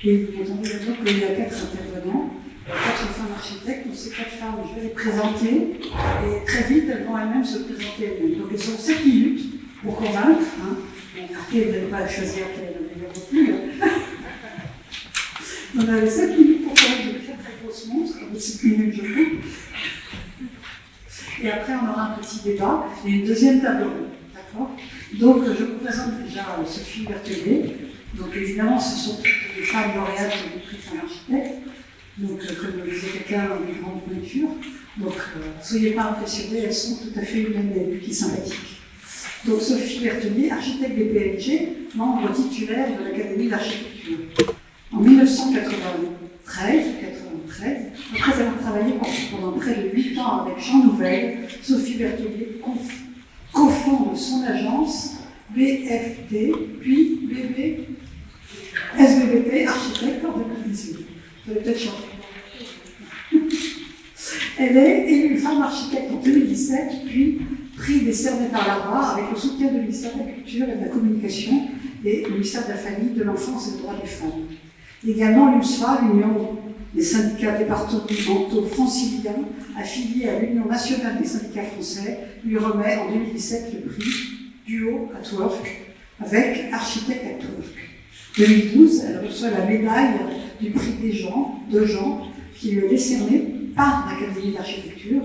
Et vous entendez maintenant qu'il y a 4 intervenants, 4 femmes architectes. Donc ces 4 femmes, je vais les présenter. Et très vite, elles vont elles-mêmes se présenter elles-mêmes. Donc elles ont 7 minutes pour convaincre. Hein. Bon, après, vous n'allez pas choisir quelle est la meilleure aussi. On avait 7 minutes pour convaincre de très très grosses monstres. Donc 7 minutes, je coupe. Et après, on aura un petit débat et une deuxième table ronde. D'accord ? Donc, je vous présente déjà Sophie Berthellet. Donc, évidemment, ce sont toutes des femmes lauréates du prix Femme Architecte. Donc, comme le disait quelqu'un dans une grande culture. Donc, soyez pas impressionnés, elles sont tout à fait humaines et puis sympathiques. Donc, Sophie Berthellet, architecte des PLG, membre titulaire de l'Académie d'architecture. En 1993, après avoir travaillé pendant près de 8 ans avec Jean Nouvel, Sophie Berthellet cofonde son agence BFT, puis SBBT Architecte en 2018. Vous allez peut-être changer. Elle est élue femme architecte en 2017, puis prix décerné par la loi avec le soutien du ministère de la Culture et de la Communication et le ministère de la Famille, de l'Enfance et des Droits des Femmes. Également, l'UNSFA, l'Union des syndicats départementaux franciliens, affiliés à l'Union nationale des syndicats français, lui remet en 2017 le prix Duo at Work avec Architecte at Work. En 2012, elle reçoit la médaille du prix de Jean, qui lui est décernée par l'Académie d'architecture,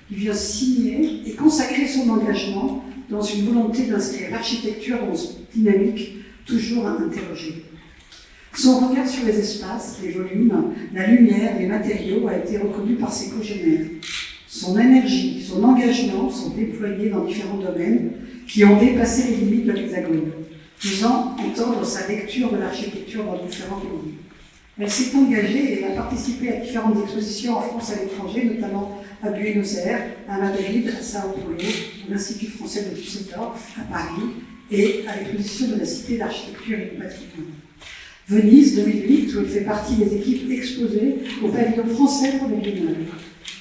qui vient signer et consacrer son engagement dans une volonté d'inscrire l'architecture dans une dynamique toujours à interroger. Son regard sur les espaces, les volumes, la lumière, les matériaux a été reconnu par ses congénères. Son énergie, son engagement sont déployés dans différents domaines qui ont dépassé les limites de l'Hexagone, faisant entendre sa lecture de l'architecture dans différents pays. Elle s'est engagée et a participé à différentes expositions en France et à l'étranger, notamment à Buenos Aires, à Madrid, à Sao Paulo, à l'Institut français de Düsseldorf, à Paris, et à l'exposition de la Cité d'architecture et du patrimoine. Venise 2008, où elle fait partie des équipes exposées au pavillon français pour les Biennales.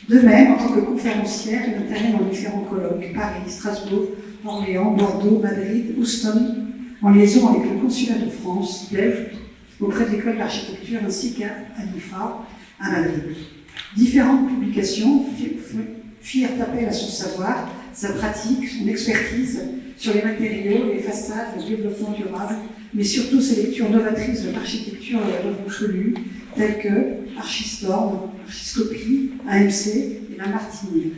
De même, en tant que conférencière, elle intervient dans différents colloques, Paris, Strasbourg, Orléans, Bordeaux, Madrid, Houston, en liaison avec le consulat de France, Delft, auprès de l'école d'architecture ainsi qu'à l'IFA, à Madrid. Différentes publications firent appel à son savoir, sa pratique, son expertise sur les matériaux, les façades, le développement durable, mais surtout ses lectures novatrices de l'architecture et la revue connue, telles que Archistorm, Archiscopie, AMC et la Martinière.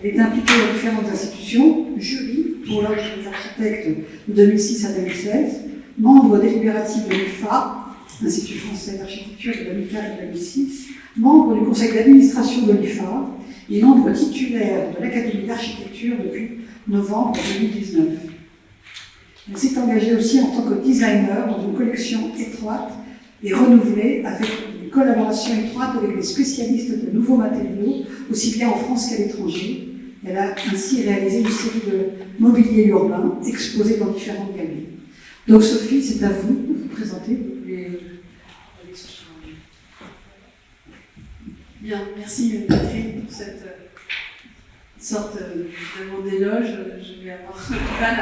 Elle est impliquée dans différentes institutions, jury pour l'ordre des architectes de 2006 à 2016, membre délibératif de l'IFA, Institut français d'architecture de 2004 et 2006, membre du conseil d'administration de l'IFA et membre titulaire de l'Académie d'architecture depuis novembre 2019. Elle s'est engagée aussi en tant que designer dans une collection étroite et renouvelée avec une collaboration étroite avec des spécialistes de nouveaux matériaux, aussi bien en France qu'à l'étranger. Elle a ainsi réalisé une série de mobilier urbain exposés dans différentes galeries. Donc Sophie, c'est à vous de vous présenter. Bien, merci Catherine pour cette sorte d'éloge. Je vais avoir du mal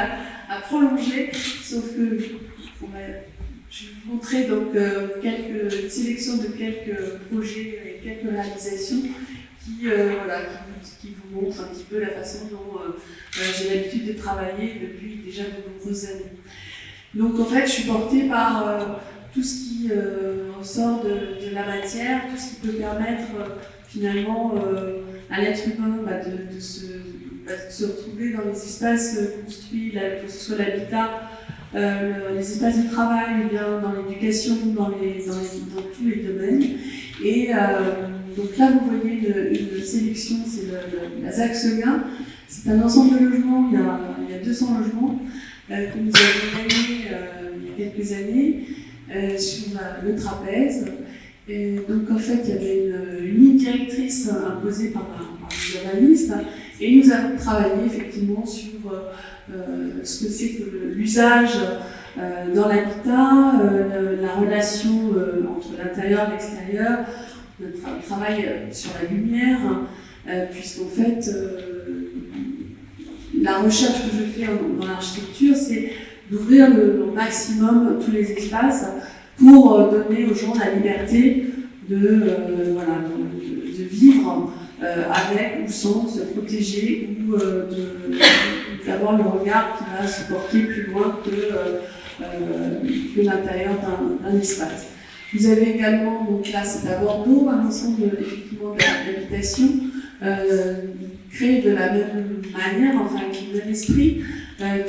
à prolonger, sauf que je vais vous montrer donc quelques sélections de quelques projets et quelques réalisations qui vous montrent un petit peu la façon dont j'ai l'habitude de travailler depuis déjà de nombreuses années. Donc en fait, je suis portée par tout ce qui ressort de la matière, tout ce qui peut permettre finalement à l'être humain de se retrouver dans les espaces construits, que ce soit l'habitat, les espaces de travail, ou bien dans l'éducation, dans tous les domaines. Et donc là, vous voyez une sélection, c'est la Zaxelia. C'est un ensemble de logements, il y a 200 logements que nous avons gagnés il y a quelques années sur le trapèze. Et donc en fait, il y avait une ligne directrice imposée par les journalistes et nous avons travaillé effectivement sur ce que c'est que l'usage dans l'habitat, la relation entre l'intérieur et l'extérieur. On travaille sur la lumière, puisqu'en fait, la recherche que je fais dans l'architecture, c'est d'ouvrir le maximum tous les espaces pour donner aux gens la liberté de vivre avec ou sans se protéger ou d'avoir le regard qui va se porter plus loin que l'intérieur d'un espace. Vous avez également, donc là c'est à Bordeaux, un ensemble effectivement d'habitations créées de la même manière, enfin avec le même esprit,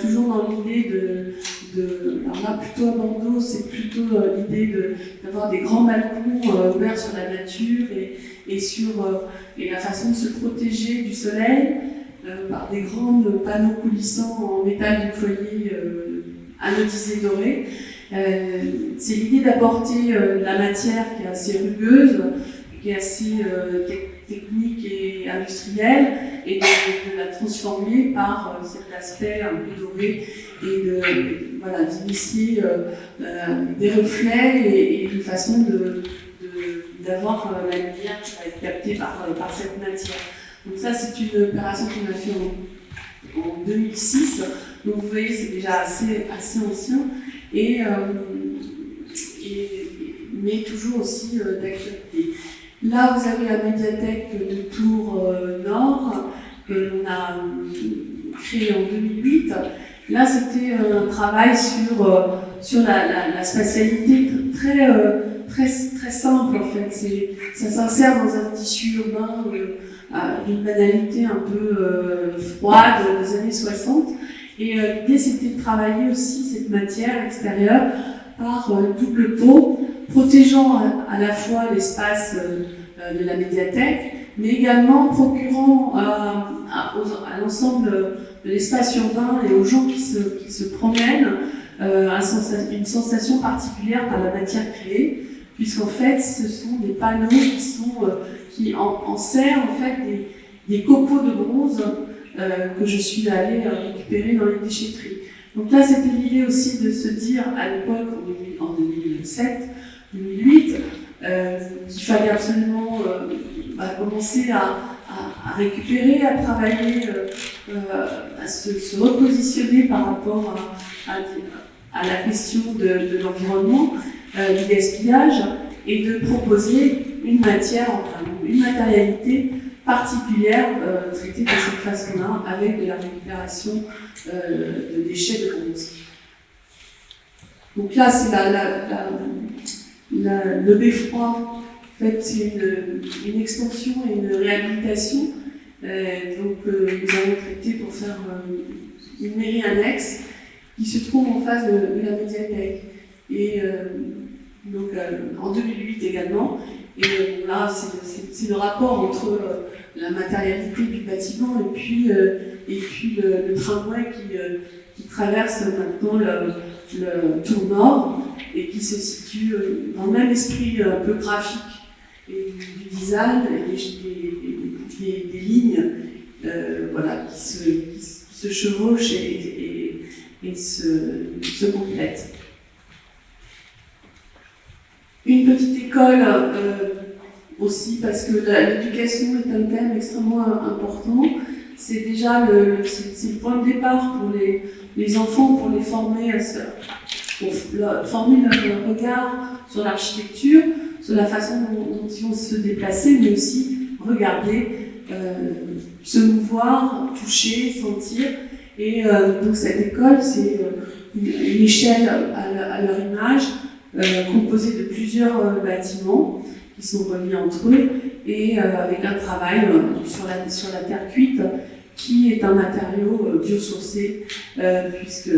toujours dans l'idée alors là plutôt à Bordeaux, c'est plutôt l'idée d'avoir des grands balcons ouverts sur la nature et la façon de se protéger du soleil par des grands panneaux coulissants en métal du foyer anodisé doré. C'est l'idée d'apporter de la matière qui est assez rugueuse, qui est assez technique et industrielle, et de la transformer par cet aspect un peu doré et d'initier des reflets et une façon d'avoir la lumière qui va être captée par cette matière. Donc ça, c'est une opération qu'on a fait en 2006. Donc vous voyez, c'est déjà assez ancien, mais toujours aussi d'actualité. Là, vous avez la médiathèque de Tours Nord, que l'on a créée en 2008. Là, c'était un travail sur la spatialité très simple, en fait. Ça s'insère dans un tissu urbain d'une banalité un peu froide des années 60. Et l'idée, c'était de travailler aussi cette matière extérieure par double peau, protégeant à la fois l'espace de la médiathèque, mais également procurant à l'ensemble de l'espace urbain et aux gens qui se promènent une sensation particulière par la matière créée, puisqu'en fait, ce sont des panneaux qui enserrent en fait des copeaux de bronze que je suis allée récupérer dans les déchetteries. Donc là, c'était l'idée aussi de se dire à l'époque, en 2007, 2008, qu'il fallait absolument commencer à récupérer, à travailler, à se repositionner par rapport à la question de l'environnement, du gaspillage, et de proposer une matière, une matérialité particulière traitée de cette façon-là, avec de la récupération de déchets de bronze. Donc là, c'est le beffroi. En fait, c'est une extension et une réhabilitation. Donc, nous avons traité pour faire une mairie annexe qui se trouve en face de la médiathèque. Et donc, en 2008 également. Et là, c'est le rapport entre la matérialité du bâtiment et puis le tramway qui traverse maintenant le Tour Nord et qui se situe dans le même esprit un peu graphique et du design et des lignes qui se chevauchent et se complètent. Une petite école aussi, parce que l'éducation est un thème extrêmement important. C'est déjà c'est le point de départ pour les enfants, pour les former former leur regard sur l'architecture, sur la façon dont ils vont se déplacer, mais aussi regarder, se mouvoir, toucher, sentir. Et donc cette école, c'est une échelle à leur image, composée de plusieurs bâtiments qui sont reliés entre eux, et avec un travail sur la terre cuite, qui est un matériau biosourcé, puisque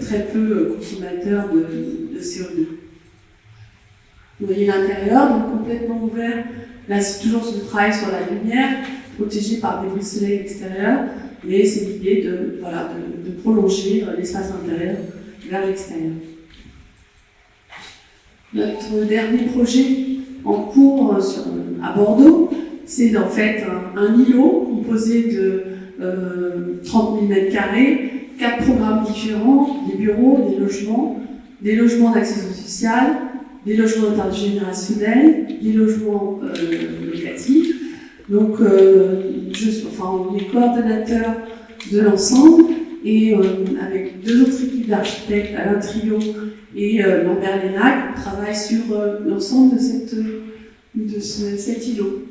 très peu consommateur de CO2. Vous voyez l'intérieur, donc complètement ouvert. Là, c'est toujours ce travail sur la lumière, protégé par des bris de soleil extérieurs, mais c'est l'idée de prolonger l'espace intérieur vers l'extérieur. Notre dernier projet en cours à Bordeaux, c'est en fait un îlot composé de 30 000 m², 4 programmes différents, des bureaux, des logements d'accession sociale, des logements intergénérationnels, des logements locatifs. Donc, on est coordonnateur de l'ensemble, et avec deux autres équipes d'architectes, Alain Trio et Lambert Lénac, on travaille sur l'ensemble de cet îlot,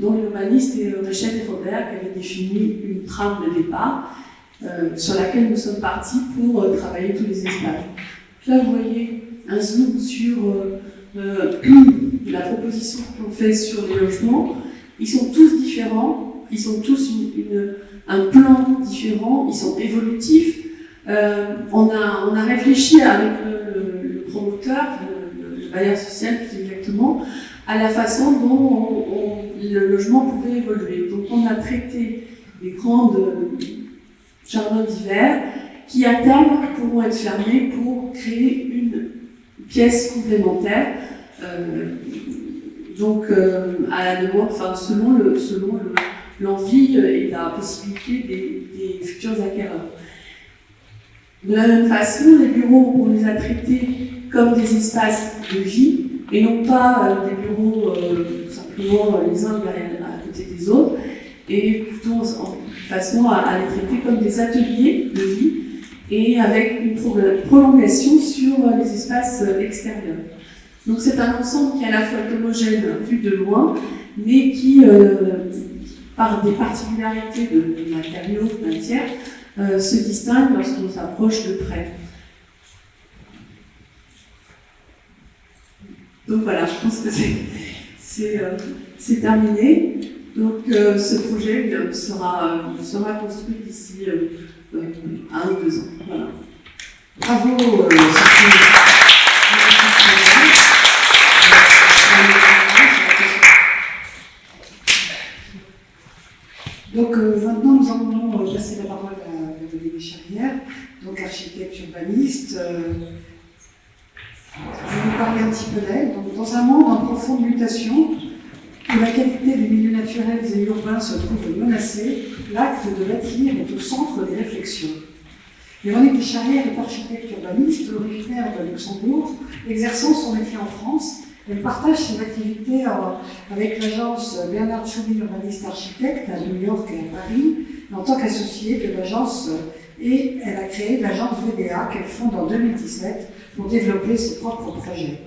dont l'urbaniste est Rachel Robert, qui avait défini une trame de départ sur laquelle nous sommes partis pour travailler tous les espaces. Là, vous voyez un zoom sur la proposition qu'on fait sur les logements. Ils sont tous différents, ils ont tous un plan différent, ils sont évolutifs. On a réfléchi avec le promoteur, le bailleur social plus exactement, à la façon dont le logement pouvait évoluer. Donc on a traité des grands jardins d'hiver qui à terme pourront être fermés pour créer une pièce complémentaire. À la demande, selon l'envie et la possibilité des futurs acquéreurs. De la même façon, les bureaux, on les a traités comme des espaces de vie et non pas des bureaux simplement les uns à côté des autres, et plutôt en façon à les traiter comme des ateliers de vie et avec une prolongation sur les espaces extérieurs. Donc c'est un ensemble qui est à la fois homogène vu de loin, mais qui, par des particularités de matériaux, de matière, se distingue lorsqu'on s'approche de près. Donc voilà, je pense que c'est terminé. Donc ce projet sera construit d'ici 1 ou 2 ans. Voilà. Bravo. Donc maintenant, nous allons passer la parole à Véronique Charrière, donc architecte urbaniste. Je vais vous parler un petit peu d'elle. Donc, dans un monde en profonde mutation, où la qualité des milieux naturels et urbains se trouve menacée, l'acte de bâtir est au centre des réflexions. Véronique Charrière est architecte urbaniste, originaire de Luxembourg, exerçant son métier en France. Elle partage ses activités avec l'agence Bernard Tchoumi Urbaniste Architecte à New York et à Paris, en tant qu'associée de l'agence, et elle a créé l'agence VDA qu'elle fonde en 2017 pour développer ses propres projets.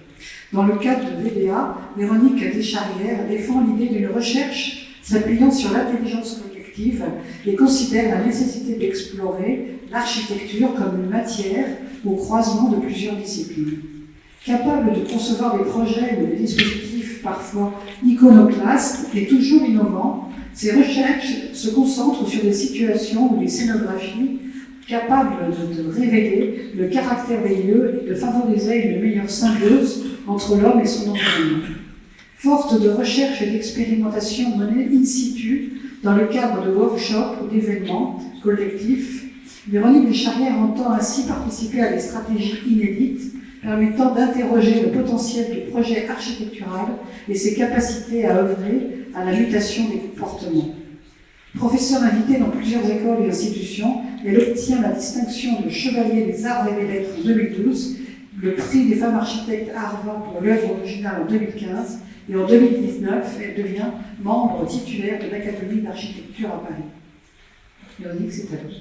Dans le cadre de VDA, Véronique Descharrières défend l'idée d'une recherche s'appuyant sur l'intelligence collective et considère la nécessité d'explorer l'architecture comme une matière au croisement de plusieurs disciplines. Capable de concevoir des projets ou des dispositifs parfois iconoclastes et toujours innovants, ses recherches se concentrent sur des situations ou des scénographies capables de révéler le caractère des lieux et de favoriser une meilleure symbiose entre l'homme et son environnement. Forte de recherches et d'expérimentations menées in situ dans le cadre de workshops ou d'événements collectifs, Véronique Descharrières entend ainsi participer à des stratégies inédites permettant d'interroger le potentiel du projet architectural et ses capacités à œuvrer à la mutation des comportements. Professeure invitée dans plusieurs écoles et institutions, elle obtient la distinction de chevalier des arts et des lettres en 2012, le prix des femmes architectes Arva pour l'œuvre originale en 2015, et en 2019, elle devient membre titulaire de l'Académie d'architecture à Paris. Véronique, c'est à vous.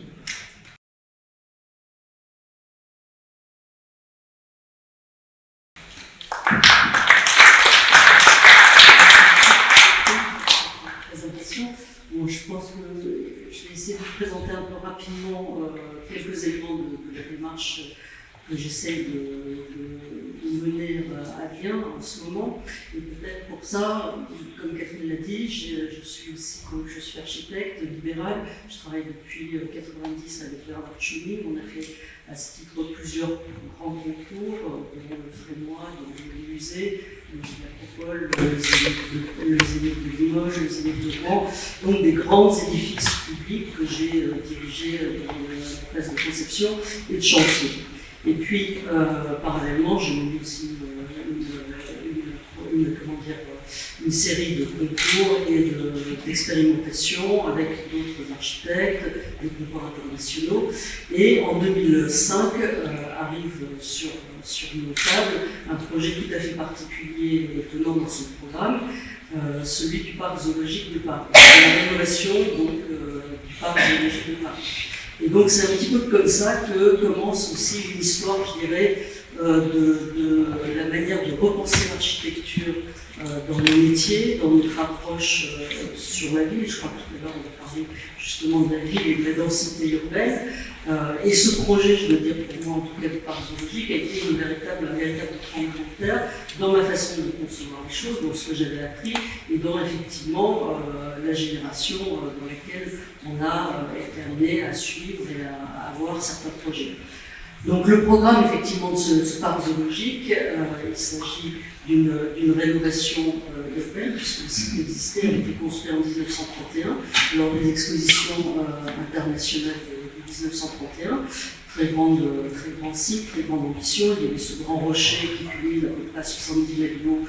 Bon, je pense que je vais essayer de vous présenter un peu rapidement quelques éléments de la démarche que j'essaie de mener à bien en ce moment. Et peut-être pour ça, comme Catherine l'a dit, je suis architecte libéral. Je travaille depuis 1990 avec Bernard Tchoumi. On a fait à ce titre plusieurs grands concours, dont le Frémois, dont le musée, l'Acropole, le Zénith de Limoges, le Zénith de Rouen, donc des grands édifices publics que j'ai dirigés dans la phase de conception et de chantier. Et puis, parallèlement, j'ai mené aussi une série de concours et d'expérimentations avec d'autres architectes, des concours internationaux. Et en 2005, arrive sur nos tables un projet tout à fait particulier et étonnant dans ce programme, celui du parc zoologique de Paris, la rénovation du parc zoologique de Paris. Et donc c'est un petit peu comme ça que commence aussi une histoire, je dirais, de la manière de repenser l'architecture dans nos métiers, dans notre approche sur la ville. Je crois que tout à l'heure on a parlé justement de la ville et de la densité urbaine. Et ce projet, je veux dire pour moi en tout cas de parc zoologique, a été un véritable tremblement de terre dans ma façon de concevoir les choses, dans ce que j'avais appris et dans effectivement la génération dans laquelle on a été amené à suivre et à avoir certains projets. Donc le programme effectivement de ce parc zoologique, il s'agit d'une rénovation urbaine, puisque le site existait, il a été construit en 1931 lors des expositions internationales de 1931. Très grand site, très grande ambition. Il y avait ce grand rocher qui culmine à peu près à 70 mètres d'eau,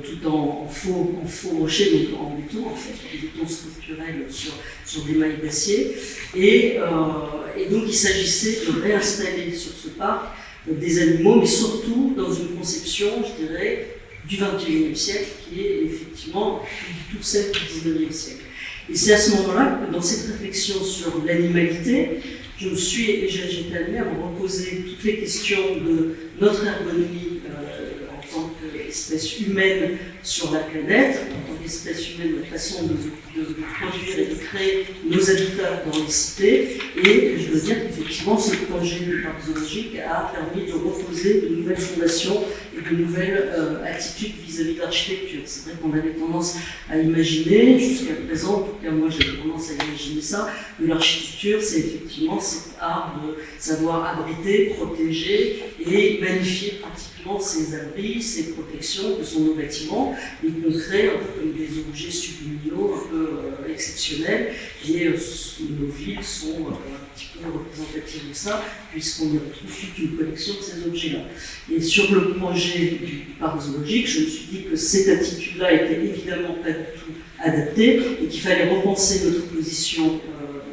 tout en faux rocher, donc en béton en fait, en béton structurel sur des mailles d'acier. Et donc il s'agissait de réinstaller sur ce parc des animaux, mais surtout dans une conception, je dirais, du XXIe siècle, qui est effectivement du tout celle du XIXe siècle. Et c'est à ce moment-là que dans cette réflexion sur l'animalité, j'étais amenée à me reposer toutes les questions de notre ergonomie en tant qu'espèce humaine sur la planète, en tant qu'espèce humaine, la façon de produire et de créer nos habitats dans les cités. Et je veux dire qu'effectivement, ce projet du parc zoologique a permis de reposer de nouvelles fondations et de nouvelles attitudes vis-à-vis de l'architecture. C'est vrai qu'on avait tendance à imaginer, jusqu'à présent, en tout cas moi j'avais tendance à imaginer ça, que l'architecture c'est effectivement cet art de savoir abriter, protéger et magnifier pratiquement ces abris, ces protections que sont nos bâtiments et qu'on crée un peu comme des objets subliminaux, un peu exceptionnels, et nos villes sont un petit peu représentatives de ça, puisqu'on y retrouve toute une collection de ces objets-là. Et sur le projet du parc zoologique, je me suis dit que cette attitude-là était évidemment pas du tout adaptée et qu'il fallait repenser notre position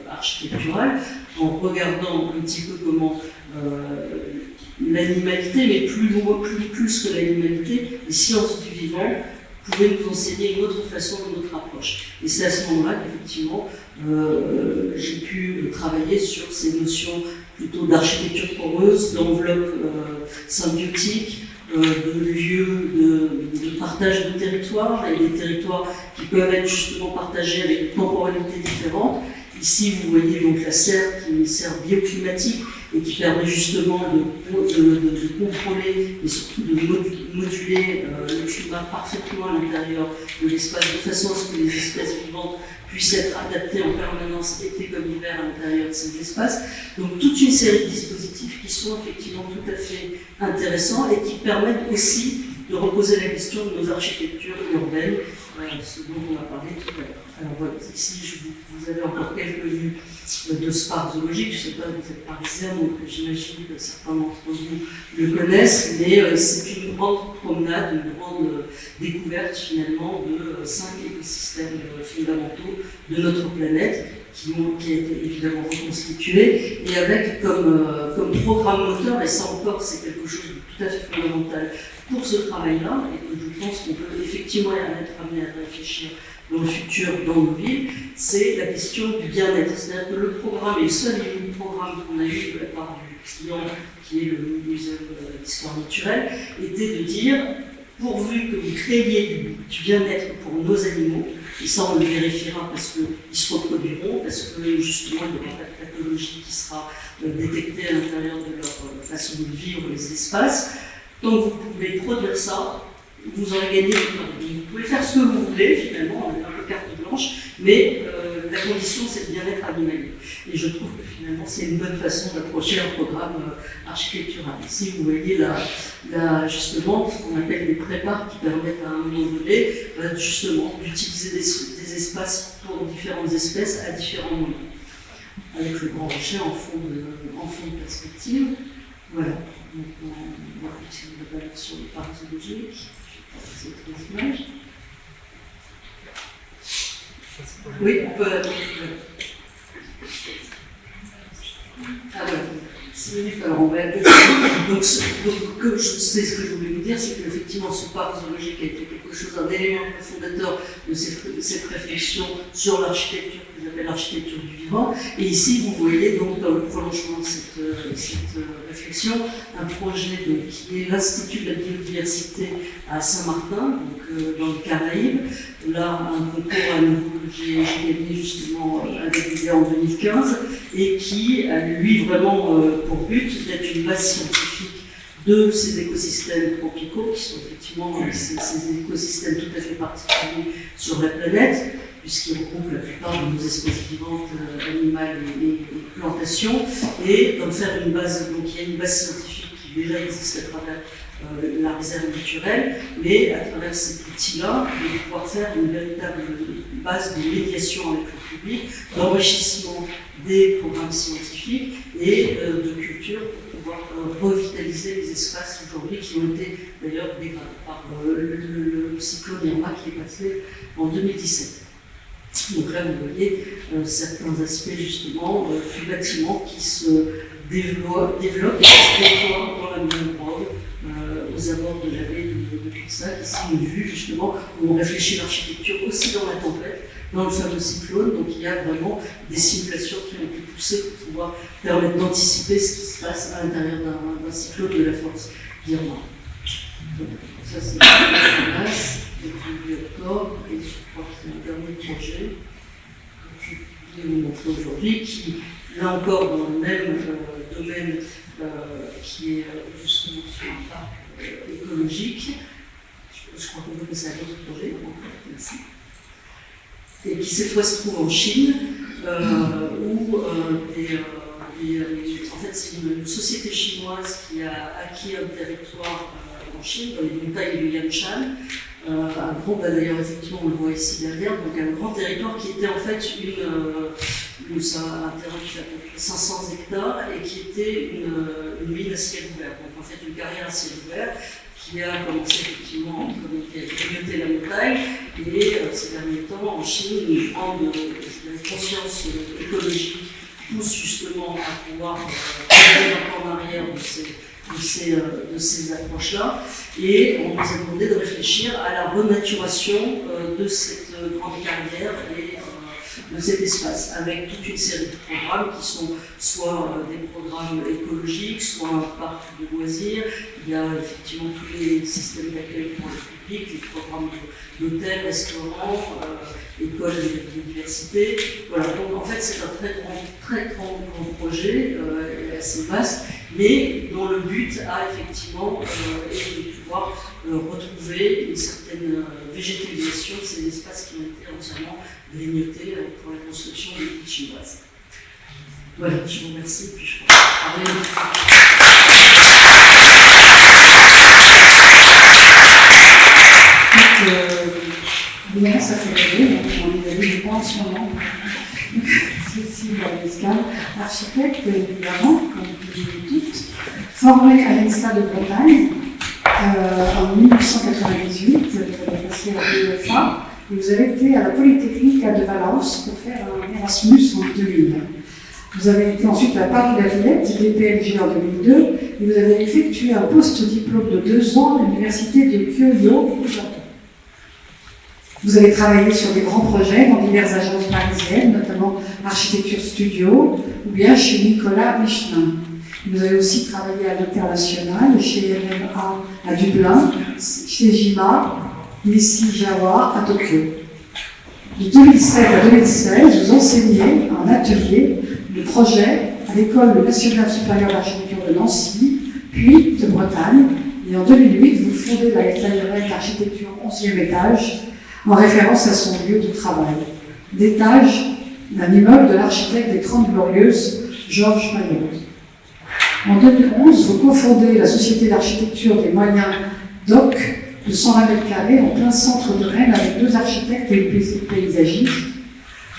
architecturale en regardant un petit peu comment l'animalité, mais plus que l'animalité, les sciences du vivant pouvaient nous enseigner une autre façon de notre approche. Et c'est à ce moment-là qu'effectivement, j'ai pu travailler sur ces notions plutôt d'architecture poreuse, d'enveloppe symbiotique, de lieux de partage de territoires, et des territoires qui peuvent être justement partagés avec des temporalités différentes. Ici, vous voyez donc la serre qui est une serre bioclimatique et qui permet justement de contrôler et surtout de moduler le climat parfaitement à l'intérieur de l'espace, de façon à ce que les espèces vivantes puissent être adaptées en permanence, été comme hiver, à l'intérieur de ces espaces. Donc toute une série de dispositifs qui sont effectivement tout à fait intéressants et qui permettent aussi de reposer la question de nos architectures urbaines, ce dont on a parlé tout à l'heure. Alors voilà, ici vous avez encore quelques vues de ce parc zoologique. Je ne sais pas, vous êtes parisien, donc j'imagine que certains d'entre vous le connaissent, mais c'est une grande promenade, une grande découverte finalement de 5 écosystèmes fondamentaux de notre planète qui a été évidemment reconstitué et avec comme programme moteur, et ça encore c'est quelque chose de tout à fait fondamental pour ce travail-là, et que je pense qu'on peut effectivement être amené à réfléchir dans le futur, dans nos villes, c'est la question du bien-être. C'est-à-dire que le programme, et le seul programme qu'on a eu de la part du client, qui est le Muséum d'histoire naturelle, était de dire, pourvu que vous créiez du bien-être pour nos animaux, et ça on le vérifiera parce qu'ils se reproduiront, parce que justement il n'y aura pas de pathologie qui sera détectée à l'intérieur de leur façon de vivre les espaces. Donc vous pouvez produire ça, vous aurez gagné votre vie. Vous pouvez faire ce que vous voulez, finalement, on est un peu carte blanche, mais la condition, c'est le bien-être animalier. Et je trouve que finalement, c'est une bonne façon d'approcher un programme architectural. Ici, vous voyez justement ce qu'on appelle des prépares qui permettent à un moment donné, justement, d'utiliser des espaces pour différentes espèces à différents moments. Avec le grand rocher en fond de perspective. Voilà. Donc, on va utiliser la valeur sur le parc zoologique. Je vais passer aux images. Oui, on peut. Ah voilà. 6 minutes, alors on va donc ce que je voulais vous dire, c'est qu'effectivement ce parc zoologique a été quelque quelque chose, un élément fondateur de cette réflexion sur l'architecture que j'appelle l'architecture du vivant. Et ici, vous voyez donc dans le prolongement de cette réflexion, un projet donc, qui est l'Institut de la biodiversité à Saint-Martin, donc dans les Caraïbes. Là, un concours à nouveau que j'ai gagné justement avec l'idée en 2015 et qui a lui vraiment pour but d'être une base scientifique de ces écosystèmes tropicaux, qui sont effectivement ces écosystèmes tout à fait particuliers sur la planète, puisqu'ils regroupent la plupart de nos espèces vivantes, animales et plantations, et d'en faire une base, donc il y a une base scientifique qui déjà existe à travers la réserve naturelle, mais à travers cet outil-là, de pouvoir faire une véritable base de médiation avec le public, d'enrichissement des programmes scientifiques et de culture pour pouvoir revitaliser les espaces aujourd'hui qui ont été d'ailleurs dégradés par le cyclone Irma qui est passé en 2017. Donc là, vous voyez certains aspects justement du bâtiment qui se développent et qui se déploient dans la mangrove aux abords de la baie de Cristal. Ici, une vue justement où on réfléchit l'architecture aussi dans la tempête, dans le fameux cyclone. Donc il y a vraiment des simulations qui ont été poussées pour pouvoir permettre d'anticiper ce qui se passe à l'intérieur d'un cyclone de la force d'Irma. Donc ça, c'est la place depuis octobre, et je crois que c'est un dernier projet que je vais vous montrer aujourd'hui, qui, là encore, dans le même domaine, qui est justement sur un parc écologique. Je crois qu'on peut passer à d'autres projets. Merci. Et qui cette fois se trouve en Chine, où en fait c'est une société chinoise qui a acquis un territoire en Chine, dans les montagnes du Yanshan, un grand, d'ailleurs effectivement on le voit ici derrière, donc un grand territoire qui était en fait un terrain qui fait à peu près 500 hectares et qui était une mine à ciel ouvert, donc en fait une carrière à ciel ouvert qui a commencé effectivement à grignoter la montagne et ces derniers temps en Chine une grande conscience écologique pousse justement à pouvoir revenir encore en arrière de ces approches-là, et on nous a demandé de réfléchir à la renaturation de cette grande carrière et de cet espace, avec toute une série de programmes qui sont soit des programmes écologiques, soit un parc de loisirs. Il y a effectivement tous les systèmes d'accueil pour le public, les programmes d'hôtels, restaurants, écoles de biodiversité. Voilà, donc en fait c'est un très grand projet, assez vaste, mais dont le but a effectivement est de pouvoir retrouver une certaine végétalisation de ces espaces qui ont été entièrement grignotés pour la construction des villes chinoises. Voilà, je vous remercie, puis je vais parler Bien, ça fait rêver, on est allé en ce moment. Cécile Valescal, architecte évidemment, comme vous le dites, formée à l'ENSA de Bretagne en 1998, vous avez passé à l'UEFA, et vous avez été à la Polytechnique de Valence pour faire un Erasmus en 2000. Vous avez été ensuite à Paris-La Villette, DPLG en 2002, et vous avez effectué un post-diplôme de 2 ans à l'université de Kyoto au Japon. Vous avez travaillé sur des grands projets dans diverses agences parisiennes, notamment Architecture Studio ou bien chez Nicolas Michelin. Vous avez aussi travaillé à l'international, chez MMA à Dublin, chez JIMA, Nissi Jawa à Tokyo. De 2007 à 2016, vous enseignez un atelier de projet à l'École nationale supérieure d'architecture de Nancy, puis de Bretagne. Et en 2008, vous fondez la Lettre d'architecture 11e étage, en référence à son lieu de travail, d'étage d'un immeuble de l'architecte des 30 Glorieuses, Georges Maillot. En 2011, vous cofondez la Société d'architecture des moyens DOC de 120 m² en plein centre de Rennes avec 2 architectes et une paysagiste.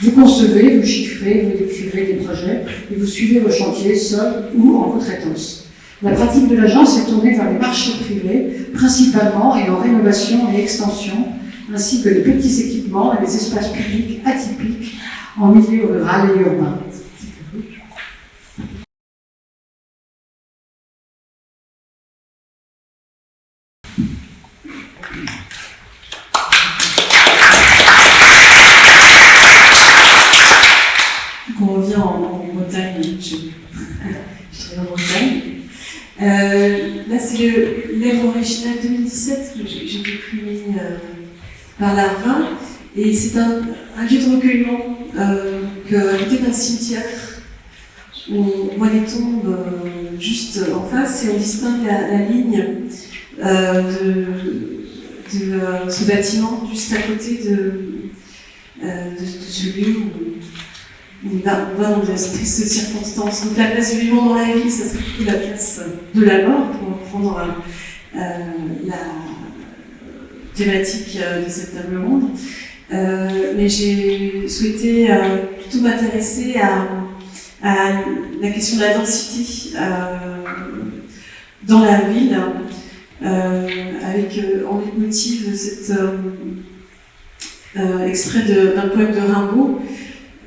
Vous concevez, vous chiffrez, vous décrivez des projets et vous suivez vos chantiers seuls ou en co-traitance. La pratique de l'agence est tournée vers les marchés privés, principalement et en rénovation et extension, ainsi que les petits équipements et les espaces publics atypiques en milieu rural et urbain. l'œuvre originale 2017 que j'ai été primée par l'ARVA. Et c'est un lieu de recueillement à côté d'un cimetière. On voit les tombes juste en face et on distingue la ligne de ce bâtiment juste à côté de celui où on va dans de tristes circonstances. Donc la place du vivant dans la vie, ça serait plutôt la place de la mort pour reprendre la thématique de cette table ronde. Mais j'ai souhaité plutôt m'intéresser à la question de la densité dans la ville, avec en leitmotiv cet extrait d'un poème de Rimbaud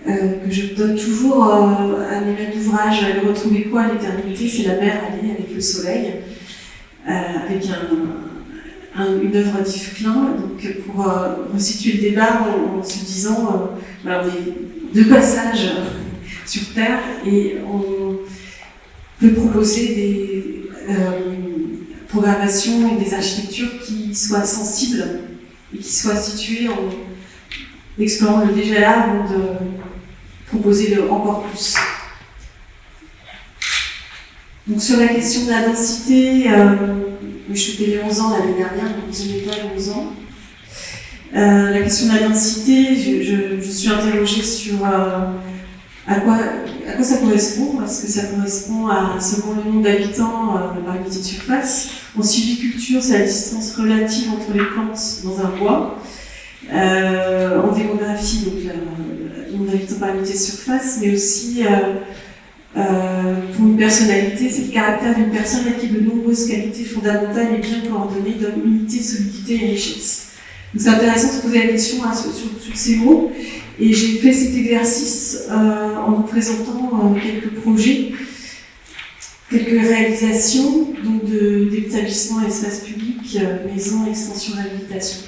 que je donne toujours à mes maîtres d'ouvrage. Le retrouver quoi à l'éternité, c'est la mer alliée avec le soleil, avec une œuvre d'Yves Klein, donc pour resituer le débat en se disant voilà, on est de passage sur Terre et on peut proposer des programmations et des architectures qui soient sensibles et qui soient situées en explorant le déjà là avant de proposer encore plus. Donc sur la question de la densité, je fêtais les 11 ans l'année dernière, donc je n'ai pas les 11 ans. La question de la densité, je suis interrogée sur à quoi ça correspond. Est-ce que ça correspond à seulement le nombre d'habitants par unité de surface? En sylviculture, c'est la distance relative entre les plantes dans un bois. En démographie, donc le nombre d'habitants par unité de surface, mais aussi pour une personnalité, c'est le caractère d'une personne à qui de nombreuses qualités fondamentales et bien coordonnées donnent unité, solidité et richesse. Donc c'est intéressant de se poser la question sur ces mots, et j'ai fait cet exercice en vous présentant quelques projets, quelques réalisations donc d'établissements et espaces publics, maisons, extension, réhabilitation.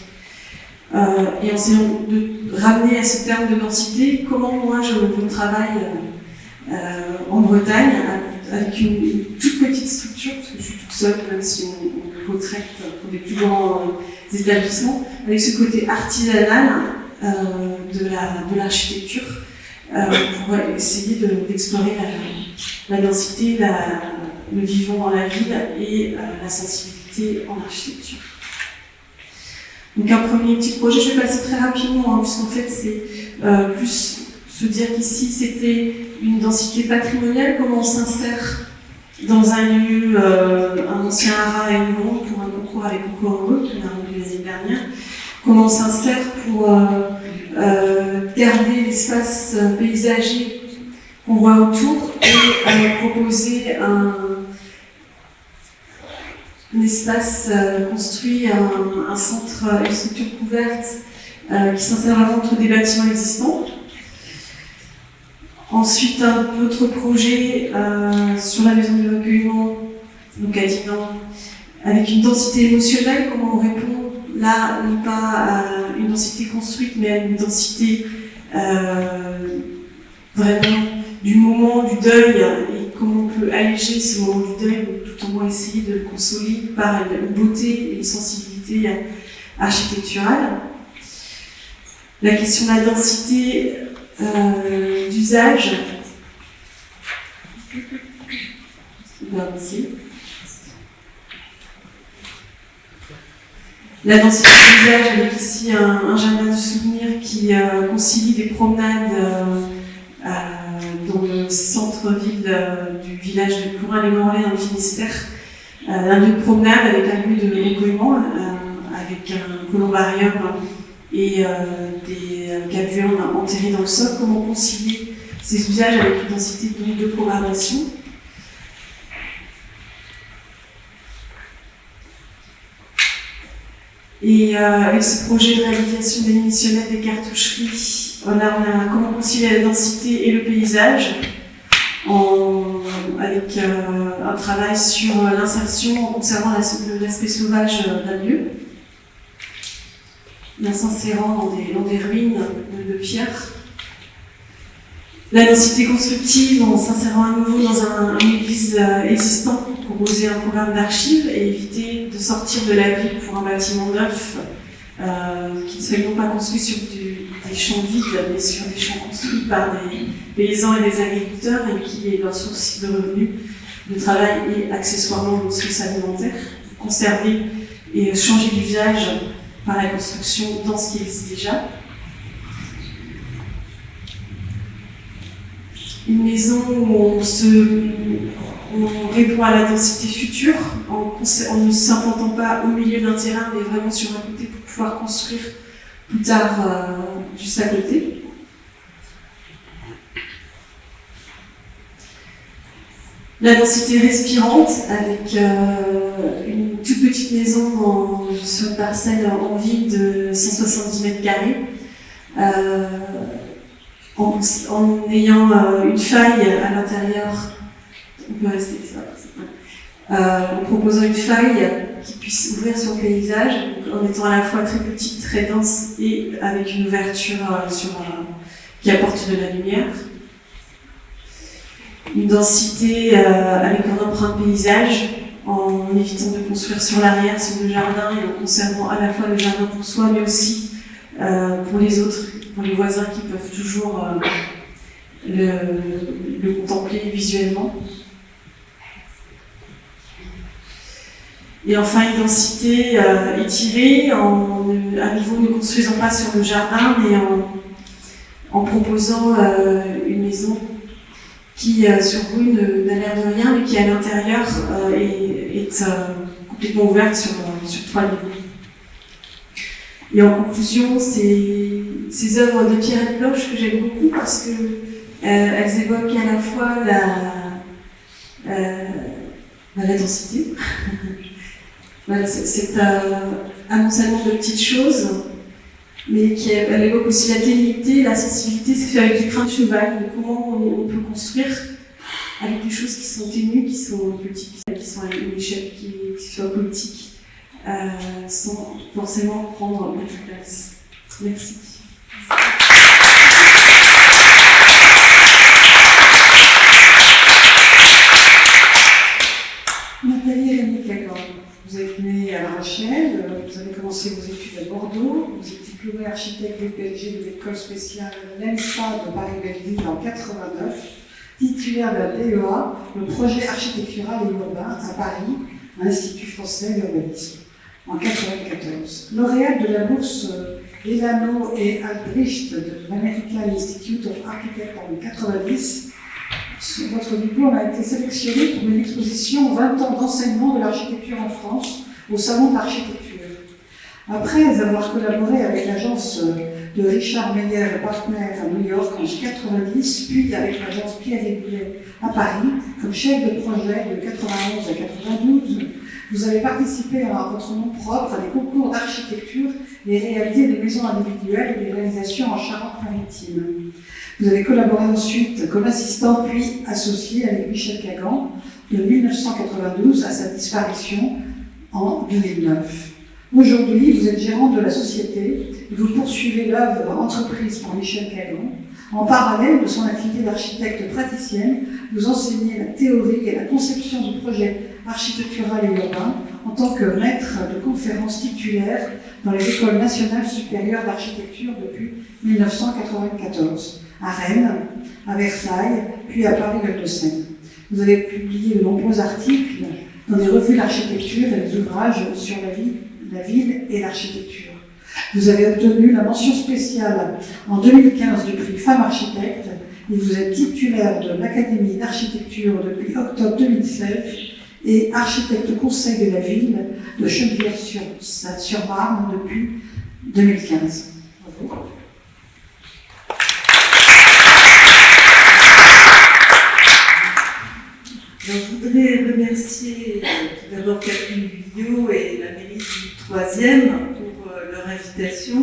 Et en essayant de ramener à ce terme de densité, comment moi je travaille en Bretagne, avec une toute petite structure, parce que je suis toute seule, même si on retraite pour des plus grands établissements, avec ce côté artisanal de l'architecture, pour essayer d'explorer la densité, le vivant dans la ville et la sensibilité en architecture. Donc un premier petit projet, je vais passer très rapidement, puisqu'en fait c'est plus se dire qu'ici c'était une densité patrimoniale, comment on s'insère dans un lieu, un ancien haras et une gronde pour un concours avec Concours Heureux qu'on a rendu l'année dernière, comment on s'insère pour garder l'espace paysager qu'on voit autour et proposer un espace construit, un centre, une structure couverte qui s'insère vraiment entre des bâtiments existants. Ensuite, un autre projet sur la maison de recueillement, donc à Dinan, avec une densité émotionnelle, comment on répond là, non pas à une densité construite, mais à une densité vraiment du moment du deuil, et comment on peut alléger ce moment du deuil, tout en essayer de le consoler par une beauté et une sensibilité architecturale. La question de la densité d'usage. La densité d'usage avec ici un jardin de souvenirs qui concilie des promenades dans le centre-ville du village de Plourin-les-Morlaix dans le Finistère. Un lieu de promenade avec un lieu de recueillement, avec un columbarium et des gavules enterrées dans le sol. Comment concilier ces usages avec une densité de programmation? Et avec ce projet de réhabilitation des missionnaires des cartoucheries, on a comment concilier la densité et le paysage avec un travail sur l'insertion en conservant l'aspect sauvage d'un lieu, en s'insérant dans des ruines de pierre. La densité constructive en s'insérant à nouveau dans une église existante proposer un programme d'archives et éviter de sortir de la ville pour un bâtiment neuf qui ne serait non pas construit sur des champs vides, mais sur des champs construits par des paysans et des agriculteurs et qui est leur source de revenus, de travail et accessoirement une source alimentaire, conserver et changer d'usage par la construction dans ce qui existe déjà. Une maison où on répond à la densité future en ne s'implantant pas au milieu d'un terrain mais vraiment sur un côté pour pouvoir construire plus tard juste à côté. La densité respirante avec une toute petite maison sur une parcelle en ville de 170 mètres carrés. En ayant une faille à l'intérieur, on peut rester en proposant une faille qui puisse ouvrir sur le paysage, en étant à la fois très petite, très dense et avec une ouverture qui apporte de la lumière. Une densité avec un empreinte paysage, en évitant de construire sur l'arrière, sur le jardin, et en conservant à la fois le jardin pour soi, mais aussi pour les autres, pour les voisins qui peuvent toujours le contempler visuellement. Et enfin, une densité étirée, à nouveau ne construisant pas sur le jardin, mais en proposant une maison qui, sur rue, n'a l'air de rien, mais qui, à l'intérieur, est complètement ouverte sur 3 niveaux. Et en conclusion, ces œuvres de Pierrette Bloch que j'aime beaucoup parce qu'elles évoquent à la fois la densité. Voilà, c'est un amoncellement de petites choses, mais elle évoque aussi la ténérité, la sensibilité, c'est fait avec du crin de cheval, de comment on peut construire avec des choses qui sont ténues, qui sont petites, qui sont à une échelle qui soit politique. Sans forcément prendre notre place. Merci. Nathalie Rémy-Cagan, vous êtes née à La Rochelle, vous avez commencé vos études à Bordeaux, vous êtes diplômée architecte DPLG de l'école spéciale l'ENSA de Paris-Belleville en 89, titulaire de la DEA, le projet architectural et urbain à Paris, à l'Institut français d'urbanisme. En 1994. Lauréate de la bourse Delano et Albrecht de l'American Institute of Architects en 1990, votre diplôme a été sélectionné pour une exposition 20 ans d'enseignement de l'architecture en France au Salon de l'Architecture. Après avoir collaboré avec l'agence de Richard Meyer Partners à New York en 1990, puis avec l'agence Pierre et Boulet à Paris, comme chef de projet de 1991 à 1992, vous avez participé à votre nom propre à des concours d'architecture et réalisé des maisons individuelles et des réalisations en Charente-Maritime. Vous avez collaboré ensuite comme assistant puis associé avec Michel Cagan de 1992 à sa disparition en 2009. Aujourd'hui, vous êtes gérant de la société et vous poursuivez l'œuvre entreprise par Michel Cagan. En parallèle de son activité d'architecte praticienne, vous enseignez la théorie et la conception du projet architectural et urbain en tant que maître de conférences titulaire dans les écoles nationales supérieures d'architecture depuis 1994, à Rennes, à Versailles, puis à Paris-Val-de-Seine. Vous avez publié de nombreux articles dans des revues d'architecture et des ouvrages sur la ville et l'architecture. Vous avez obtenu la mention spéciale en 2015 du prix Femmes Architectes et vous êtes titulaire de l'Académie d'architecture depuis octobre 2016 et architecte conseil de la ville de Chenevière-sur-Marne depuis 2015. Bravo. Je voudrais remercier tout d'abord Catherine Guyot et la mairie du 3e pour leur invitation.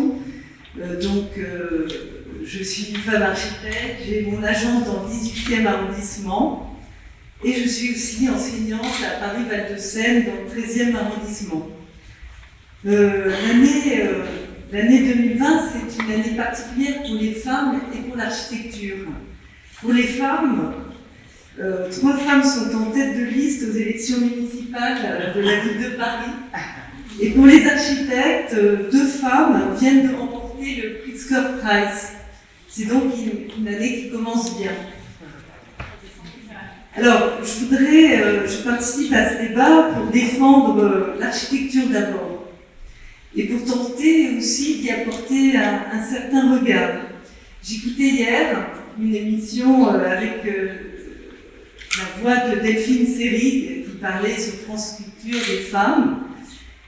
Je suis une femme architecte, j'ai mon agence dans le 18e arrondissement et je suis aussi enseignante à Paris-Val-de-Seine dans le 13e arrondissement. L'année 2020, c'est une année particulière pour les femmes et pour l'architecture. Pour les femmes, 3 femmes sont en tête de liste aux élections municipales de la ville de Paris. Et pour les architectes, 2 femmes viennent de remporter le Pritzker Prize. C'est donc une année qui commence bien. Alors, je participe à ce débat pour défendre l'architecture d'abord, et pour tenter aussi d'y apporter un certain regard. J'écoutais hier une émission avec la voix de Delphine Seyrig qui parlait sur France Culture des femmes,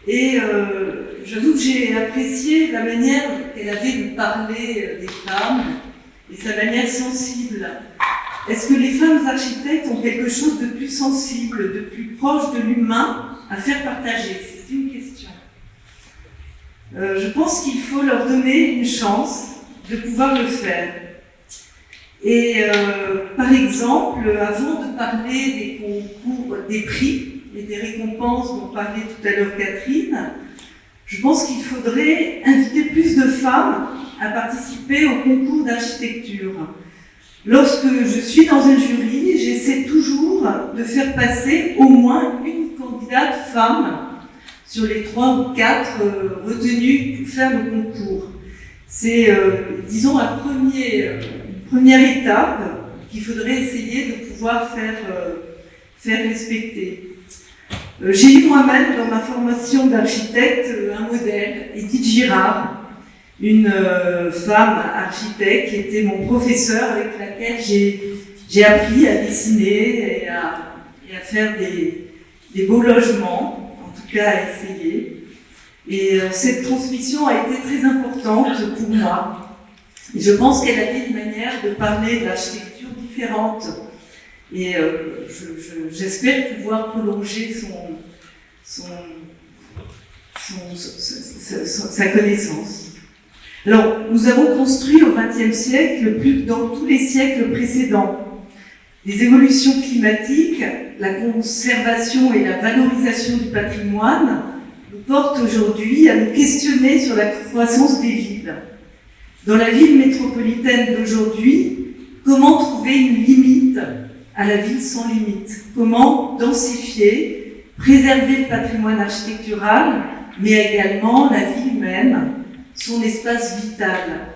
et j'avoue que j'ai apprécié la manière qu'elle avait de parler des femmes et sa manière sensible. Est-ce que les femmes architectes ont quelque chose de plus sensible, de plus proche de l'humain à faire partager? C'est une question. Je pense qu'il faut leur donner une chance de pouvoir le faire. Et par exemple, avant de parler des concours, des prix et des récompenses dont parlait tout à l'heure Catherine, je pense qu'il faudrait inviter plus de femmes à participer au concours d'architecture. Lorsque je suis dans un jury, j'essaie toujours de faire passer au moins une candidate femme sur les 3 ou 4 retenues pour faire le concours. C'est, disons, une première étape qu'il faudrait essayer de pouvoir faire respecter. J'ai eu moi-même dans ma formation d'architecte un modèle, Edith Girard, une femme architecte qui était mon professeur, avec laquelle j'ai appris à dessiner et à faire des beaux logements, en tout cas à essayer. Et cette transmission a été très importante pour moi. Et je pense qu'elle avait une manière de parler de l'architecture différente. Et j'espère pouvoir prolonger sa connaissance. Alors, nous avons construit au XXe siècle, plus que dans tous les siècles précédents. Les évolutions climatiques, la conservation et la valorisation du patrimoine nous portent aujourd'hui à nous questionner sur la croissance des villes. Dans la ville métropolitaine d'aujourd'hui, comment trouver une limite à la ville sans limite? Comment densifier, préserver le patrimoine architectural, mais également la vie humaine, son espace vital?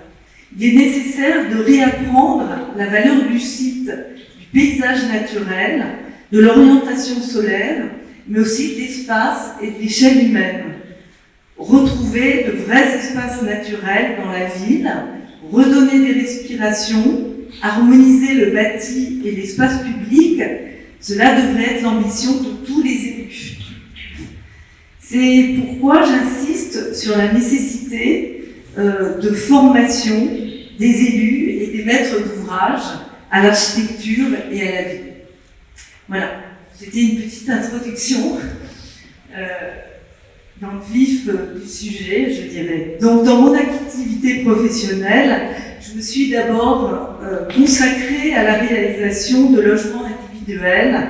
Il est nécessaire de réapprendre la valeur du site, du paysage naturel, de l'orientation solaire, mais aussi de l'espace et de l'échelle humaine. Retrouver de vrais espaces naturels dans la ville, redonner des respirations, harmoniser le bâti et l'espace public, cela devrait être l'ambition de tous les élus. C'est pourquoi j'insiste sur la nécessité de formation des élus et des maîtres d'ouvrage à l'architecture et à la ville. Voilà, c'était une petite introduction dans le vif du sujet, je dirais. Donc, dans mon activité professionnelle, je me suis d'abord consacrée à la réalisation de logements individuels,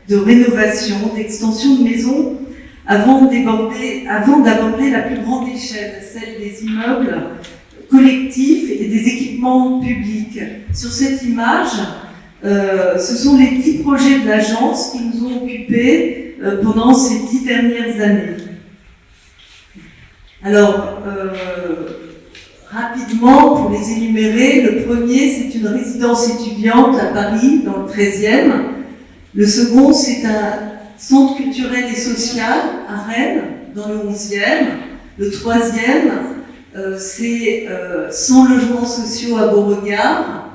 de rénovation, d'extension de maisons, avant d'aborder la plus grande échelle, celle des immeubles collectifs et des équipements publics. Sur cette image, ce sont les 10 projets de l'agence qui nous ont occupés pendant ces 10 dernières années. Alors, rapidement, pour les énumérer, le premier, c'est une résidence étudiante à Paris, dans le 13e. Le second, c'est un centre culturel et social à Rennes, dans le 11e. Le troisième, c'est 100 logements sociaux à Beauregard.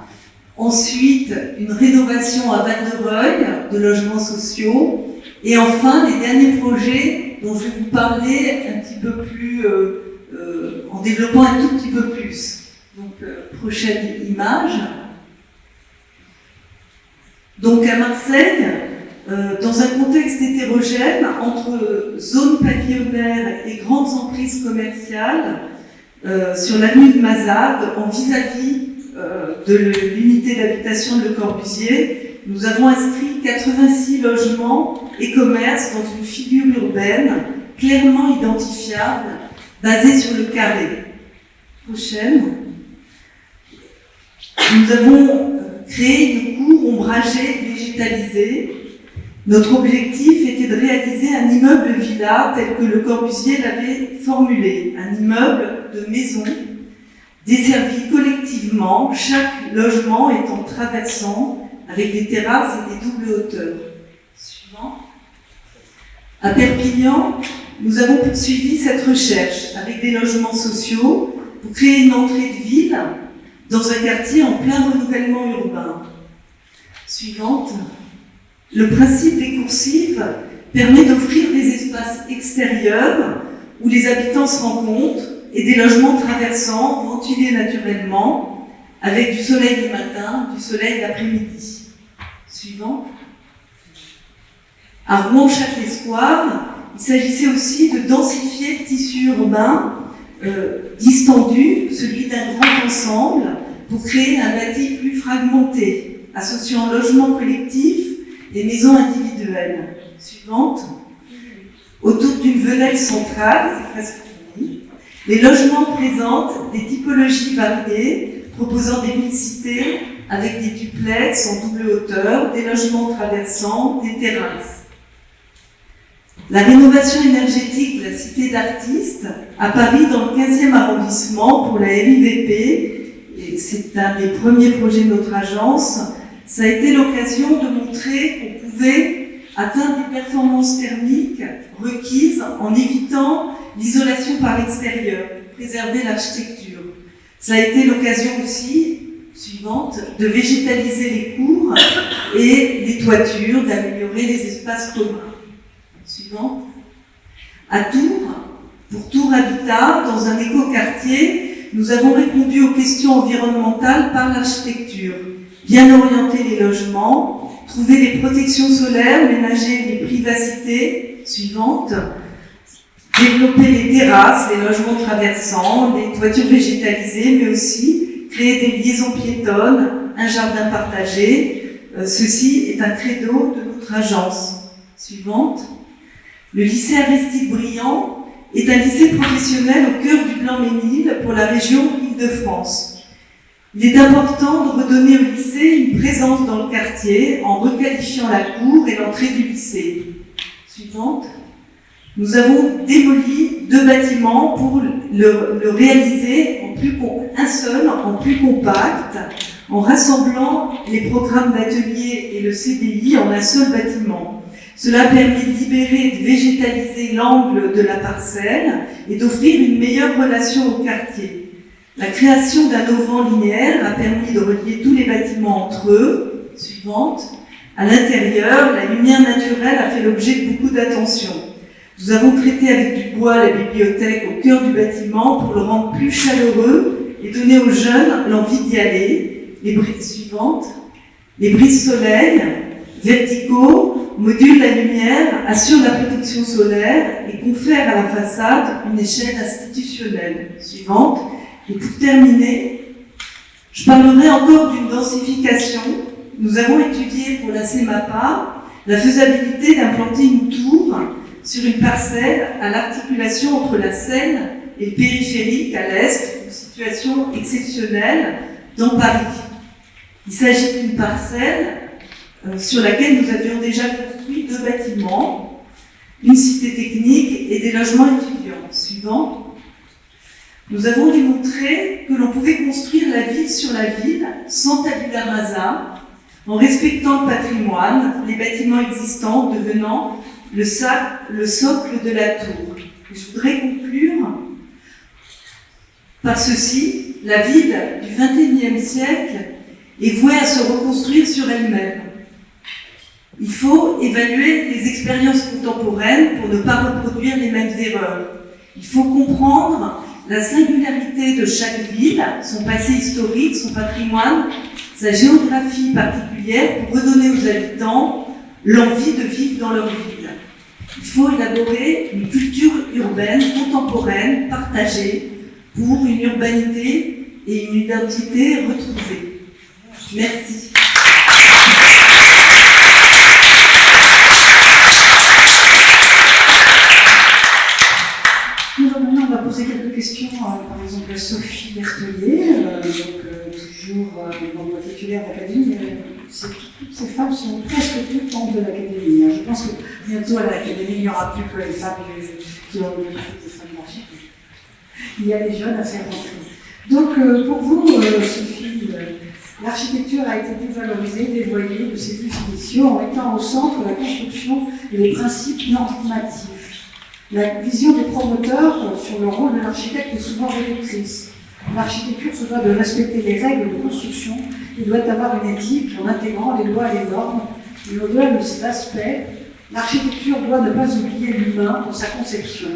Ensuite, une rénovation à Val-de-Reuil de logements sociaux. Et enfin, les derniers projets dont je vais vous parler un petit peu plus, en développant un tout petit peu plus. Donc, prochaine image. Donc, à Marseille, dans un contexte hétérogène, entre zones pavillonnaires et grandes emprises commerciales, sur l'avenue de Mazade, en vis-à-vis de l'unité d'habitation de Le Corbusier, nous avons inscrit 86 logements et commerces dans une figure urbaine clairement identifiable, basée sur le carré. Prochaine. Nous avons créer une cour ombragée, végétalisée. Notre objectif était de réaliser un immeuble villa tel que Le Corbusier l'avait formulé, un immeuble de maison desservi collectivement, chaque logement étant traversant avec des terrasses et des doubles hauteurs. Suivant. À Perpignan, nous avons poursuivi cette recherche avec des logements sociaux pour créer une entrée de ville dans un quartier en plein renouvellement urbain. Suivante. Le principe des coursives permet d'offrir des espaces extérieurs où les habitants se rencontrent et des logements traversants, ventilés naturellement, avec du soleil le matin, du soleil l'après-midi. Suivant. À Rouen-Châtelet-Espoir, il s'agissait aussi de densifier le tissu urbain distendu, celui d'un grand ensemble, pour créer un bâti plus fragmenté, associant logement collectif et maisons individuelles. Suivante. Autour d'une venelle centrale, c'est presque fini, les logements présentent des typologies variées, proposant des mixités avec des duplex en double hauteur, des logements traversants, des terrasses. La rénovation énergétique de la Cité d'Artistes à Paris dans le 15e arrondissement pour la RIVP, et c'est un des premiers projets de notre agence, ça a été l'occasion de montrer qu'on pouvait atteindre des performances thermiques requises en évitant l'isolation par l'extérieur, préserver l'architecture. Ça a été l'occasion aussi, suivante, de végétaliser les cours et les toitures, d'améliorer les espaces communs. Suivant. À Tours, pour Tours Habitat, dans un écoquartier, nous avons répondu aux questions environnementales par l'architecture. Bien orienter les logements, trouver des protections solaires, ménager les privacités. Suivante. Développer les terrasses, les logements traversants, les toitures végétalisées, mais aussi créer des liaisons piétonnes, un jardin partagé. Ceci est un credo de notre agence. Suivante. Le lycée Aristide Briand est un lycée professionnel au cœur du Blanc-Ménil pour la région Île-de-France. Il est important de redonner au lycée une présence dans le quartier en requalifiant la cour et l'entrée du lycée. Suivante. Nous avons démoli 2 bâtiments pour le réaliser un seul, en plus compact, en rassemblant les programmes d'ateliers et le CDI en un seul bâtiment. Cela permet de libérer et de végétaliser l'angle de la parcelle et d'offrir une meilleure relation au quartier. La création d'un auvent linéaire a permis de relier tous les bâtiments entre eux. Suivante. À l'intérieur, la lumière naturelle a fait l'objet de beaucoup d'attention. Nous avons traité avec du bois la bibliothèque au cœur du bâtiment pour le rendre plus chaleureux et donner aux jeunes l'envie d'y aller. Les brises suivantes. Les brise-soleil verticaux modulent la lumière, assurent la protection solaire et confèrent à la façade une échelle institutionnelle. Suivante. Et pour terminer, je parlerai encore d'une densification. Nous avons étudié pour la CEMAPA la faisabilité d'implanter une tour sur une parcelle à l'articulation entre la Seine et le périphérique à l'est, une situation exceptionnelle dans Paris. Il s'agit d'une parcelle sur laquelle nous avions déjà construit 2 bâtiments, une cité technique et des logements étudiants. Suivant. Nous avons démontré que l'on pouvait construire la ville sur la ville sans tabula rasa, en respectant le patrimoine, les bâtiments existants devenant le socle de la tour. Et je voudrais conclure par ceci. La ville du XXIe siècle est vouée à se reconstruire sur elle-même. Il faut évaluer les expériences contemporaines pour ne pas reproduire les mêmes erreurs. Il faut comprendre la singularité de chaque ville, son passé historique, son patrimoine, sa géographie particulière pour redonner aux habitants l'envie de vivre dans leur ville. Il faut élaborer une culture urbaine contemporaine, partagée, pour une urbanité et une identité retrouvée. Merci. Maintenant, on va poser quelques questions, par exemple à Sophie Bertelier, toujours dans le titulaire d'académie, toutes ces femmes sont presque toutes membres de l'académie. Je pense que bientôt à l'académie, il n'y aura plus que les femmes qui ont des femmes d'architecture. Il y a des jeunes à faire rentrer. Donc, pour vous, Sophie, l'architecture a été dévalorisée, dévoyée de ses définitions en mettant au centre la construction et les principes normatifs. La vision des promoteurs sur le rôle de l'architecte est souvent réductrice. L'architecture se doit de respecter les règles de construction et doit avoir une éthique en intégrant les lois et les normes. Et au-delà de cet aspect, l'architecture doit ne pas oublier l'humain dans sa conception.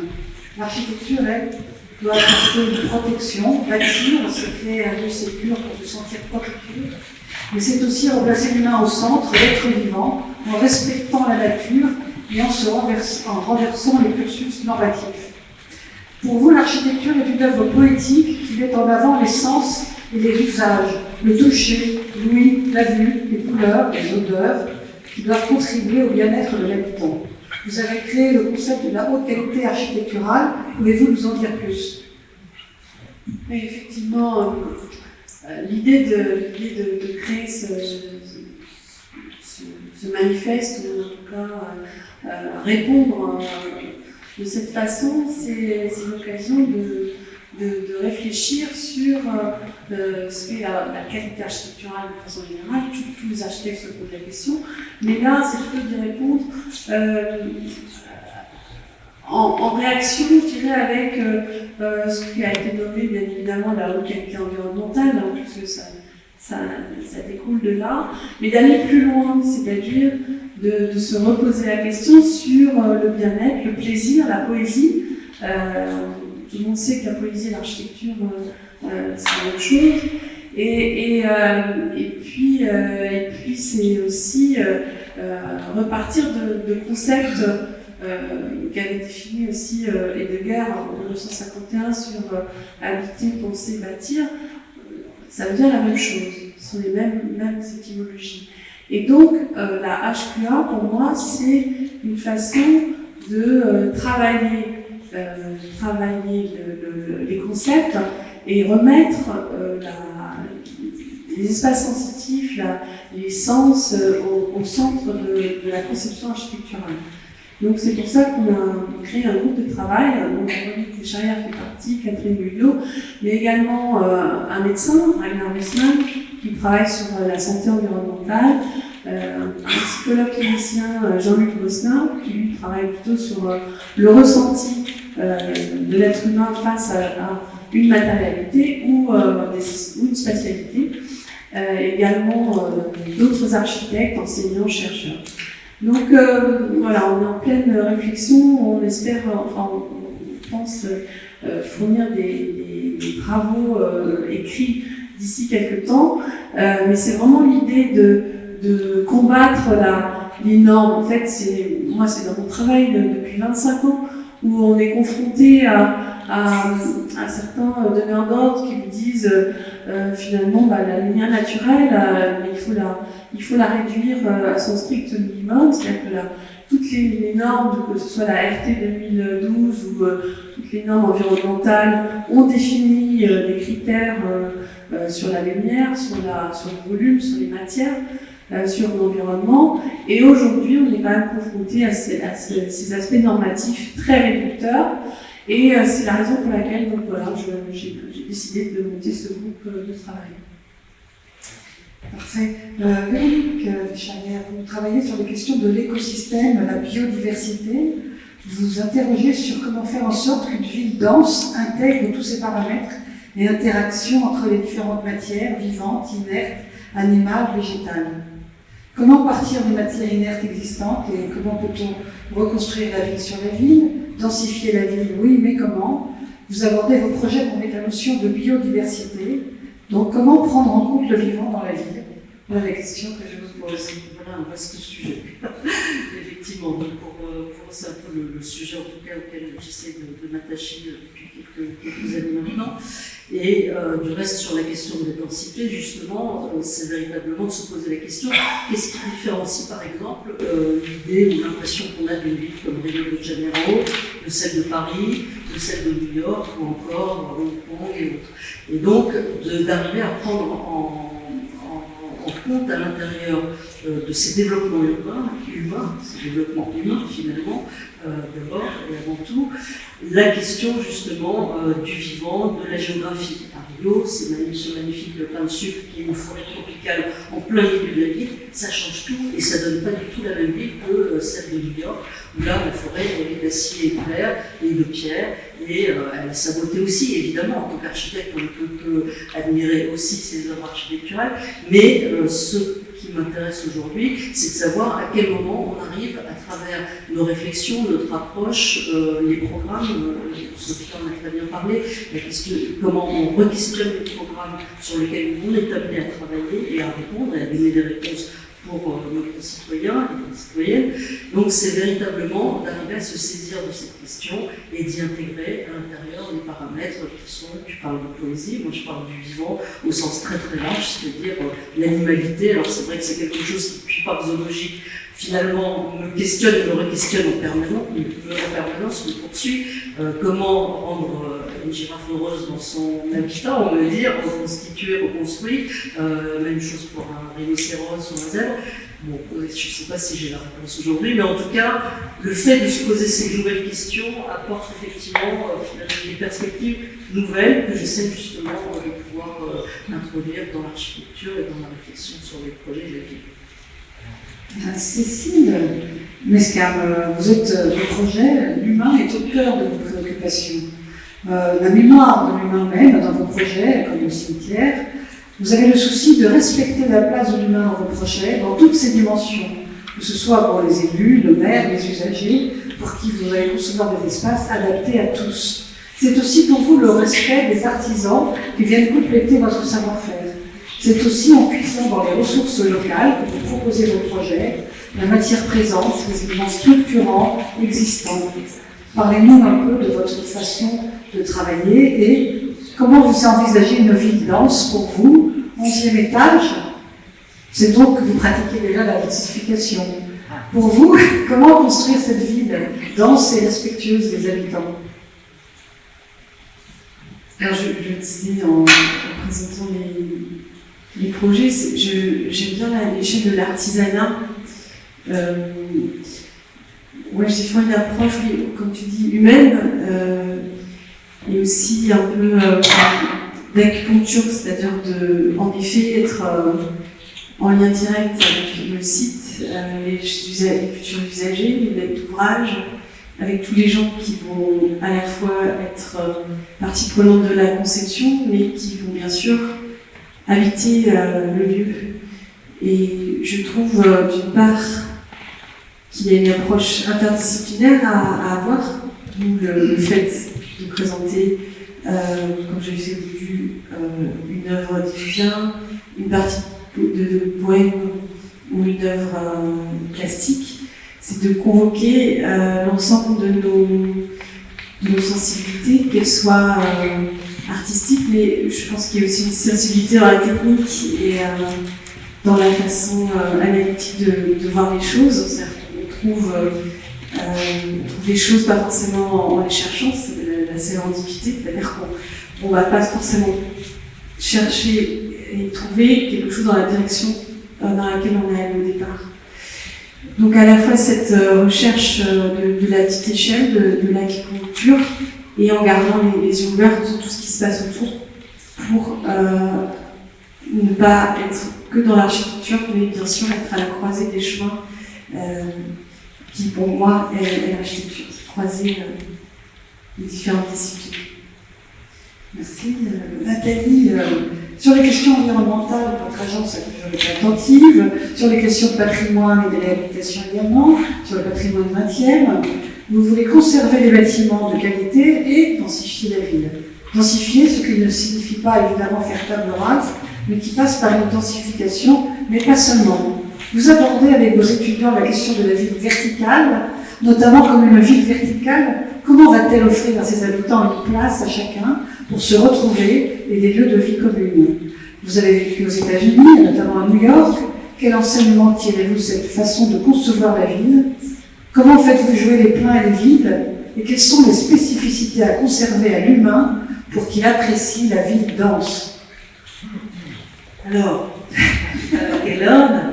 L'architecture, elle, doit apporter une protection, bâtir, c'est créer un lieu sécure pour se sentir protégé. Mais c'est aussi replacer l'humain au centre, l'être vivant, en respectant la nature et en renversant les cursus normatifs. Pour vous, l'architecture est une œuvre poétique qui met en avant les sens et les usages, le toucher, l'ouïe, la vue, les couleurs, les odeurs, qui doivent contribuer au bien-être de l'habitant. Vous avez créé le concept de la haute qualité architecturale. Pouvez-vous nous en dire plus? Oui, effectivement, l'idée de créer ce manifeste, ou en tout cas répondre de cette façon, c'est l'occasion de réfléchir sur ce qu'est la qualité architecturale de façon générale. Tous les architectes se posent la question, mais là, c'est plutôt d'y répondre en réaction, je dirais, avec ce qui a été nommé, bien évidemment, la haute qualité environnementale, hein, puisque ça découle de là, mais d'aller plus loin, c'est-à-dire de se reposer la question sur le bien-être, le plaisir, la poésie. Tout le monde sait que la poésie et l'architecture, c'est la même chose. Et puis c'est aussi repartir de concepts qu'avait défini aussi Heidegger en 1951 sur habiter, penser, bâtir. Ça veut dire la même chose, ce sont les mêmes étymologies. Et donc, la HQA, pour moi, c'est une façon de travailler les concepts et remettre les espaces sensitifs, les sens au centre de la conception architecturale. Donc c'est pour ça qu'on a créé un groupe de travail, dont Véronique Descharrières fait partie, Catherine Hulot, mais également un médecin, Ragnar Wissmann, qui travaille sur la santé environnementale, un psychologue clinicien, Jean-Luc Bosnin, qui lui travaille plutôt sur le ressenti de l'être humain face à une matérialité ou une spatialité. Également d'autres architectes, enseignants, chercheurs. Donc voilà, on est en pleine réflexion, on espère, on pense fournir des travaux écrits d'ici quelques temps, mais c'est vraiment l'idée de combattre les normes. En fait, moi c'est dans mon travail depuis 25 ans où on est confronté à certains donneurs d'ordre qui vous disent finalement la lumière naturelle, il faut la réduire à son strict minimum, c'est-à-dire que toutes les normes, que ce soit la RT 2012 ou toutes les normes environnementales, ont défini des critères sur la lumière, sur le volume, sur les matières, sur l'environnement. Et aujourd'hui, on est quand même confronté à ces aspects normatifs très réducteurs. Et c'est la raison pour laquelle donc, voilà, j'ai décidé de monter ce groupe de travail. Parfait. Véronique Descharrières, vous travaillez sur les questions de l'écosystème, la biodiversité. Vous vous interrogez sur comment faire en sorte qu'une ville dense intègre tous ces paramètres et interactions entre les différentes matières vivantes, inertes, animales, végétales. Comment partir des matières inertes existantes et comment peut-on reconstruire la ville sur la ville, densifier la ville, oui, mais comment? Vous abordez vos projets pour mettre la notion de biodiversité. Donc, comment prendre en compte le vivant dans la ville? Voilà la question que je vous pose. Voilà un vaste sujet. Effectivement, donc c'est un peu le sujet en tout cas auquel j'essaie de m'attacher depuis quelques années maintenant. Et du reste, sur la question de la densité, justement, c'est véritablement de se poser la question qu'est-ce qui différencie par exemple l'idée ou l'impression qu'on a d'une ville comme Rio de Janeiro de celle de Paris, de celle de New York ou encore Hong Kong et autres. Et donc d'arriver à prendre en compte à l'intérieur de ces développements humains, ces développements humains finalement, d'abord et avant tout, la question justement du vivant, de la géographie. À Rio, ce magnifique pain de sucre qui est une forêt tropicale en plein milieu de la ville, ça change tout et ça donne pas du tout la même ville que celle de New York, où là la forêt elle est d'acier et de verre et de pierre, et elle a sa beauté aussi, évidemment, en tant qu'architecte, on peut admirer aussi ses œuvres architecturales, mais ce qui m'intéresse aujourd'hui, c'est de savoir à quel moment on arrive, à travers nos réflexions, notre approche, les programmes, Sophie en a très bien parlé, la question, comment on re-questionne les programmes sur lesquels on est amené à travailler et à répondre et à donner des réponses pour nos concitoyens et concitoyennes. Donc c'est véritablement d'arriver à se saisir de cette question et d'y intégrer à l'intérieur les paramètres qui sont, tu parles de poésie, moi je parle du vivant au sens très très large, c'est-à-dire l'animalité. Alors c'est vrai que c'est quelque chose qui, depuis par zoologique, finalement me questionne et me re-questionne en permanence, me poursuit. Comment rendre une girafe heureuse dans son habitat, on va dire, reconstituer, reconstruire. Même chose pour un rhinocéros ou un zèbre. Bon, je ne sais pas si j'ai la réponse aujourd'hui, mais en tout cas, le fait de se poser ces nouvelles questions apporte effectivement des perspectives nouvelles que j'essaie justement de pouvoir introduire dans l'architecture et dans la réflexion sur les projets de la ville. Cécile Mescam, vous êtes le projet, l'humain est au cœur de vos préoccupations. La mémoire de l'humain même dans vos projets, comme le cimetière, vous avez le souci de respecter la place de l'humain dans vos projets, dans toutes ses dimensions, que ce soit pour les élus, le maire, les usagers, pour qui vous allez concevoir des espaces adaptés à tous. C'est aussi pour vous le respect des artisans qui viennent compléter votre savoir-faire. C'est aussi en puisant dans les ressources locales que vous proposez vos projets, la matière présente, les éléments structurants existants. Parlez-nous un peu de votre façon de travailler et comment vous envisagez une vie dense pour vous, 11e étage. C'est donc que vous pratiquez déjà la densification. Pour vous, comment construire cette ville dense et respectueuse des habitants? Alors je disais en présentant les projets, j'aime bien l'échelle de l'artisanat. Ouais, je défends une approche, comme tu dis, humaine, et aussi un peu d'acupuncture, c'est-à-dire en effet, être en lien direct avec le site, les futurs usagers, les maîtres d'ouvrage, avec tous les gens qui vont à la fois être partie prenante de la conception, mais qui vont bien sûr habiter le lieu. Et je trouve d'une part qu'il y a une approche interdisciplinaire à avoir, d'où le fait de présenter, comme je l'ai fait au début, une œuvre d'Ivien, une partie de poème ou une œuvre plastique, c'est de convoquer l'ensemble de nos sensibilités, qu'elles soient artistiques, mais je pense qu'il y a aussi une sensibilité dans la technique et dans la façon analytique de voir les choses. C'est-à-dire qu'on trouve des choses pas forcément en les cherchant, c'est la sérendipité, c'est-à-dire qu'on ne va pas forcément chercher et trouver quelque chose dans la direction dans laquelle on est allé au départ. Donc à la fois cette recherche de la petite échelle, de l'acupuncture, et en gardant les yeux ouverts sur tout ce qui se passe autour, pour ne pas être que dans l'architecture, mais bien sûr être à la croisée des chemins, qui pour moi est l'architecture, croiser les différentes disciplines. Merci. Nathalie, sur les questions environnementales, votre agence a toujours été attentive, sur les questions de patrimoine et de réhabilitation également, sur le patrimoine 20e, vous voulez conserver les bâtiments de qualité et densifier la ville. Densifier, ce qui ne signifie pas évidemment faire table rase, mais qui passe par une densification, mais pas seulement. Vous abordez avec vos étudiants la question de la ville verticale, notamment comme une ville verticale, comment va-t-elle offrir à ses habitants une place à chacun pour se retrouver et des lieux de vie communs? Vous avez vécu aux États-Unis, notamment à New York. Quel enseignement tirez-vous de cette façon de concevoir la ville? Comment faites-vous jouer les pleins et les vides? et quelles sont les spécificités à conserver à l'humain pour qu'il apprécie la ville dense? Alors, Hélène,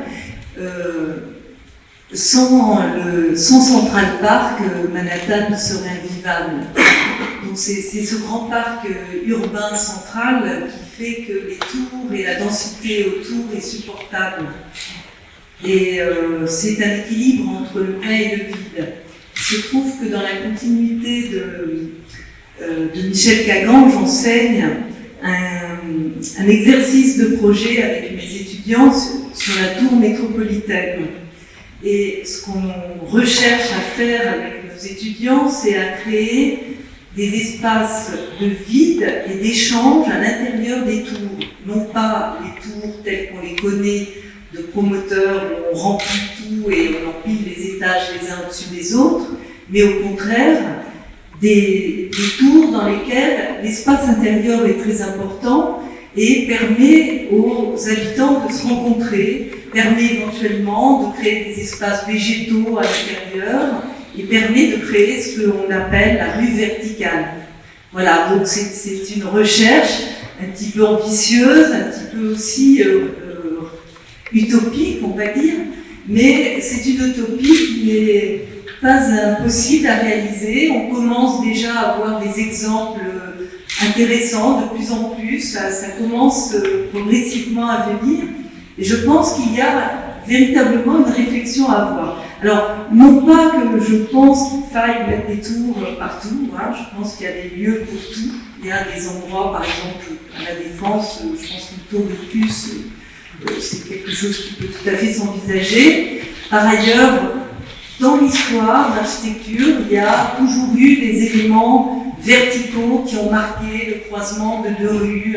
sans Central Park, Manhattan serait invivable. Donc c'est ce grand parc urbain central qui fait que les tours et la densité autour est supportable. Et c'est un équilibre entre le plein et le vide. Il se trouve que dans la continuité de Michel Kagan, j'enseigne un exercice de projet avec mes étudiants sur la tour métropolitaine. Et ce qu'on recherche à faire avec nos étudiants, c'est à créer des espaces de vide et d'échange à l'intérieur des tours. Non pas les tours telles qu'on les connaît, de promoteurs où on remplit tout et on empile les étages les uns au-dessus des autres, mais au contraire, des tours dans lesquelles l'espace intérieur est très important et permet aux habitants de se rencontrer, permet éventuellement de créer des espaces végétaux à l'intérieur et permet de créer ce qu'on appelle la rue verticale. Voilà, donc c'est une recherche un petit peu ambitieuse, un petit peu aussi utopique, on va dire, mais c'est une utopie qui n'est pas impossible à réaliser. On commence déjà à avoir des exemples intéressants de plus en plus, ça commence progressivement à venir, et je pense qu'il y a véritablement une réflexion à avoir. Alors, non pas que je pense qu'il faille mettre des tours partout, hein, je pense qu'il y a des lieux pour tout. Il y a des endroits, par exemple, à la Défense, je pense qu'une tour de plus, c'est quelque chose qui peut tout à fait s'envisager. Par ailleurs, dans l'histoire, l'architecture, il y a toujours eu des éléments verticaux qui ont marqué le croisement de deux rues,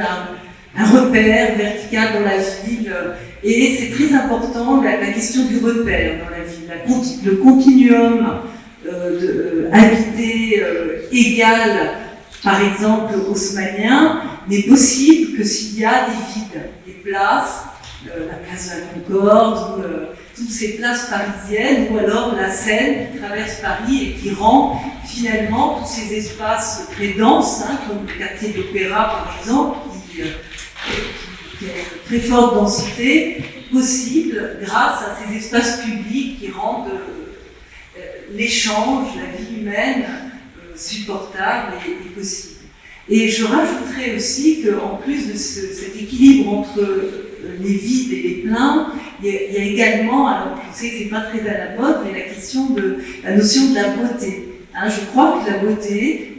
un repère vertical dans la ville. Et c'est très important, la question du repère dans la ville, le continuum habité égal, par exemple, haussmannien, n'est possible que s'il y a des vides, des places, la place de la Concorde, toutes ces places parisiennes, ou alors la Seine qui traverse Paris et qui rend finalement tous ces espaces très denses, hein, comme le quartier de l'Opéra par exemple, qui a une très forte densité, possible grâce à ces espaces publics qui rendent l'échange, la vie humaine supportable et possible. Et je rajouterais aussi qu'en plus de cet équilibre entre les vides et les pleins, il y a également, alors je sais que c'est pas très à la mode, mais la question de la notion de la beauté. Hein, je crois que la beauté,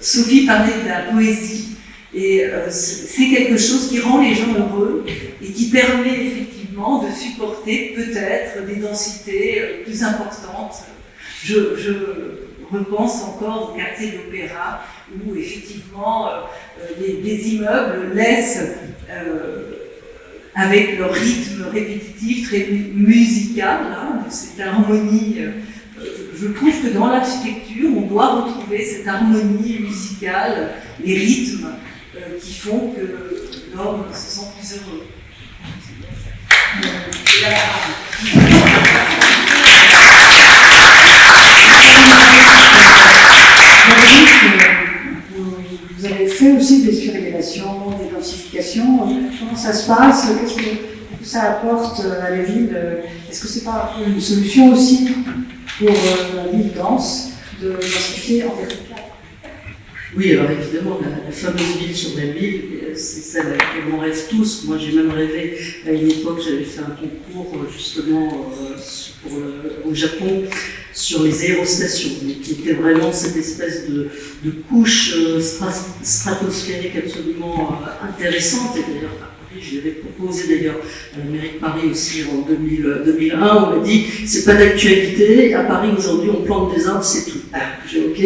Sophie parlait de la poésie, et c'est quelque chose qui rend les gens heureux et qui permet effectivement de supporter peut-être des densités plus importantes. Je repense encore au quartier de l'Opéra, où effectivement les immeubles laissent, avec leur rythme répétitif, très musical, hein, cette harmonie. Je trouve que dans l'architecture, on doit retrouver cette harmonie musicale, les rythmes qui font que l'homme se sent plus heureux. Vous avez fait aussi des surrévélations, des densifications. Comment ça se passe? Qu'est-ce que ça apporte à la ville? Est-ce que c'est pas une solution aussi pour la ville dense de densifier en vertical? Oui, alors évidemment, la fameuse ville sur la ville, c'est celle à laquelle on rêve tous. Moi, j'ai même rêvé, à une époque, j'avais fait un concours justement au Japon sur les aérostations, qui était vraiment cette espèce de couche stratosphérique absolument intéressante. Et d'ailleurs, je l'avais proposé d'ailleurs à la mairie de Paris aussi en 2001. On m'a dit c'est pas d'actualité. À Paris aujourd'hui, on plante des arbres, c'est tout. J'ai ok.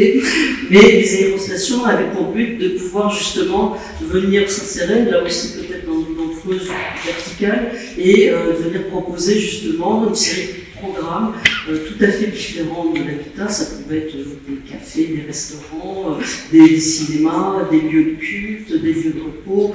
Mais les aérostations avaient pour but de pouvoir justement venir s'insérer là aussi peut-être dans une creuse verticale et de venir proposer justement une série programmes tout à fait différents de l'habitat. Ça pouvait être des cafés, des restaurants, des cinémas, des lieux de culte, des lieux de repos,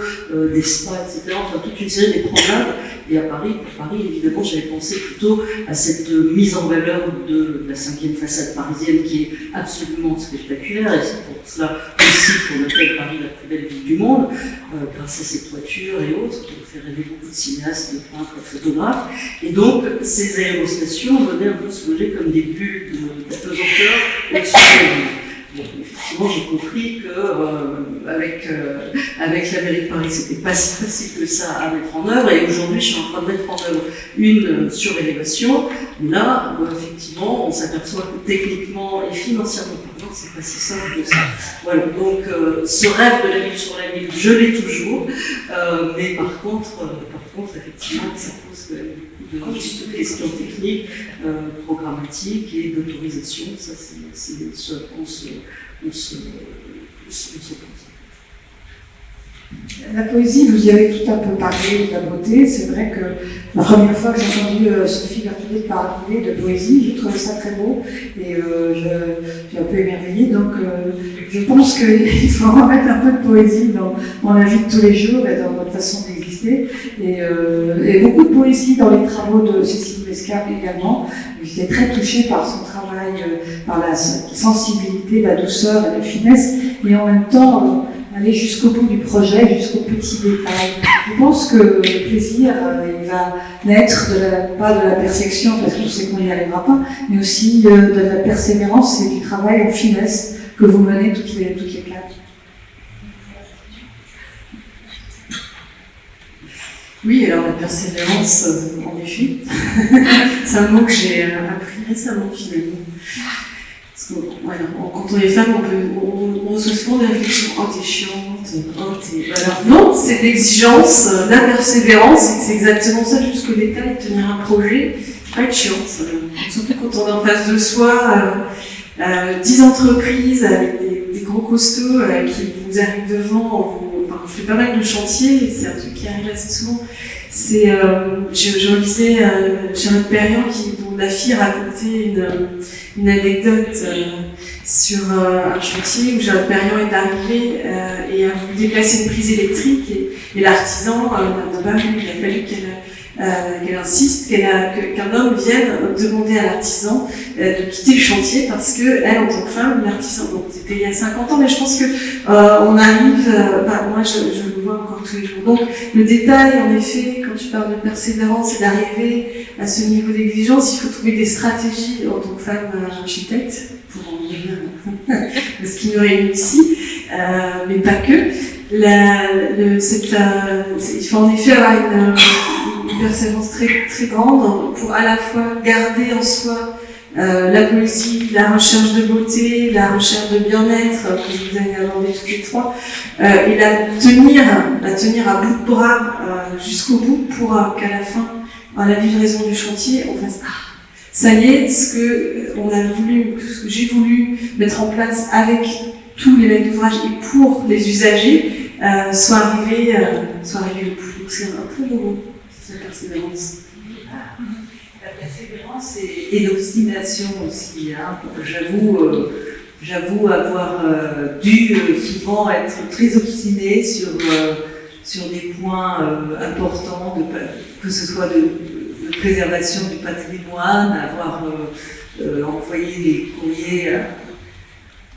des spas, etc. Enfin, toute une série de programmes. Et à Paris, pour Paris, évidemment, j'avais pensé plutôt à cette mise en valeur de la 5e façade parisienne qui est absolument spectaculaire. Et c'est pour cela aussi qu'on appelle Paris la plus belle ville du monde, grâce à ses toitures et autres, qui ont fait rêver beaucoup de cinéastes, de peintres, de photographes. Et donc, ces aérostations venaient un peu se loger comme des bulles d'apesanteur au-dessus de la ville. Bon, effectivement, j'ai compris qu'avec la mairie de Paris, c'était pas si facile que ça à mettre en œuvre. Et aujourd'hui, je suis en train de mettre en œuvre une surélévation. Là, effectivement, on s'aperçoit que techniquement et financièrement parlant, c'est pas si simple que ça. Voilà. Donc, ce rêve de la ville sur la ville, je l'ai toujours. Mais par contre, effectivement, ça pose beaucoup de questions techniques, programmatiques et d'autorisation. Ça, c'est ce à quoi on se pose. La poésie, vous y avez tout un peu parlé de la beauté. C'est vrai que la première fois que j'ai entendu Sophie Berthollet parler de poésie, j'ai trouvé ça très beau et j'ai un peu émerveillée. Donc je pense qu'il faut remettre un peu de poésie dans la vie de tous les jours et dans notre façon d'exister. Et beaucoup de poésie dans les travaux de Cécile Lescap également. J'étais très touchée par son travail, par la sensibilité, la douceur et la finesse, et en même temps aller jusqu'au bout du projet, jusqu'aux petits détails. Je pense que le plaisir, il va naître pas de la perfection, parce qu'on sait qu'on n'y arrivera pas, mais aussi de la persévérance et du travail en finesse que vous menez toutes les quatre. Oui, alors la persévérance, en effet, c'est un mot que j'ai appris récemment finalement. Parce que, voilà, quand on est femme, on reçoit souvent des réflexions, oh t'es chiante, oh t'es... Voilà. Non, c'est de l'exigence, de la persévérance, et c'est exactement ça jusqu'au détail, tenir un projet, pas être chiante. Surtout quand on est en face de soi, 10 entreprises avec des gros costauds qui vous arrivent devant, enfin, je fais pas mal de chantiers, et c'est un truc qui arrive assez souvent. C'est, je lisais Charlotte Perriand dont la fille racontait une anecdote sur un chantier où Charlotte Perriand est arrivée et a voulu déplacer une prise électrique et l'artisan n'a pas voulu. Il a fallu qu'elle insiste, qu'un homme vienne demander à l'artisan de quitter le chantier parce que elle, en tant que femme, l'artisan, bon, c'était il y a 50 ans, mais je pense que on arrive, moi je le vois encore tous les jours. Donc le détail, en effet, quand tu parles de persévérance et d'arriver à ce niveau d'exigence, il faut trouver des stratégies en tant que femme architecte pour en venir à ce qui nous réunit ici, mais pas que. Il faut en effet avoir une persévérance très, très grande pour à la fois garder en soi la poésie, la recherche de beauté, la recherche de bien-être, que vous avez abordé toutes les trois, et la tenir à bout de bras jusqu'au bout pour qu'à la fin, à la livraison du chantier, on fasse ça y est, ce que j'ai voulu mettre en place avec tous les maîtres d'ouvrage et pour les usagers, soit arrivé au bout. Donc c'est un très beau mot, la persévérance. La persévérance et l'obstination aussi. Hein. J'avoue avoir dû souvent être très obstinée sur des points importants, que ce soit de préservation du patrimoine, avoir envoyé des courriers,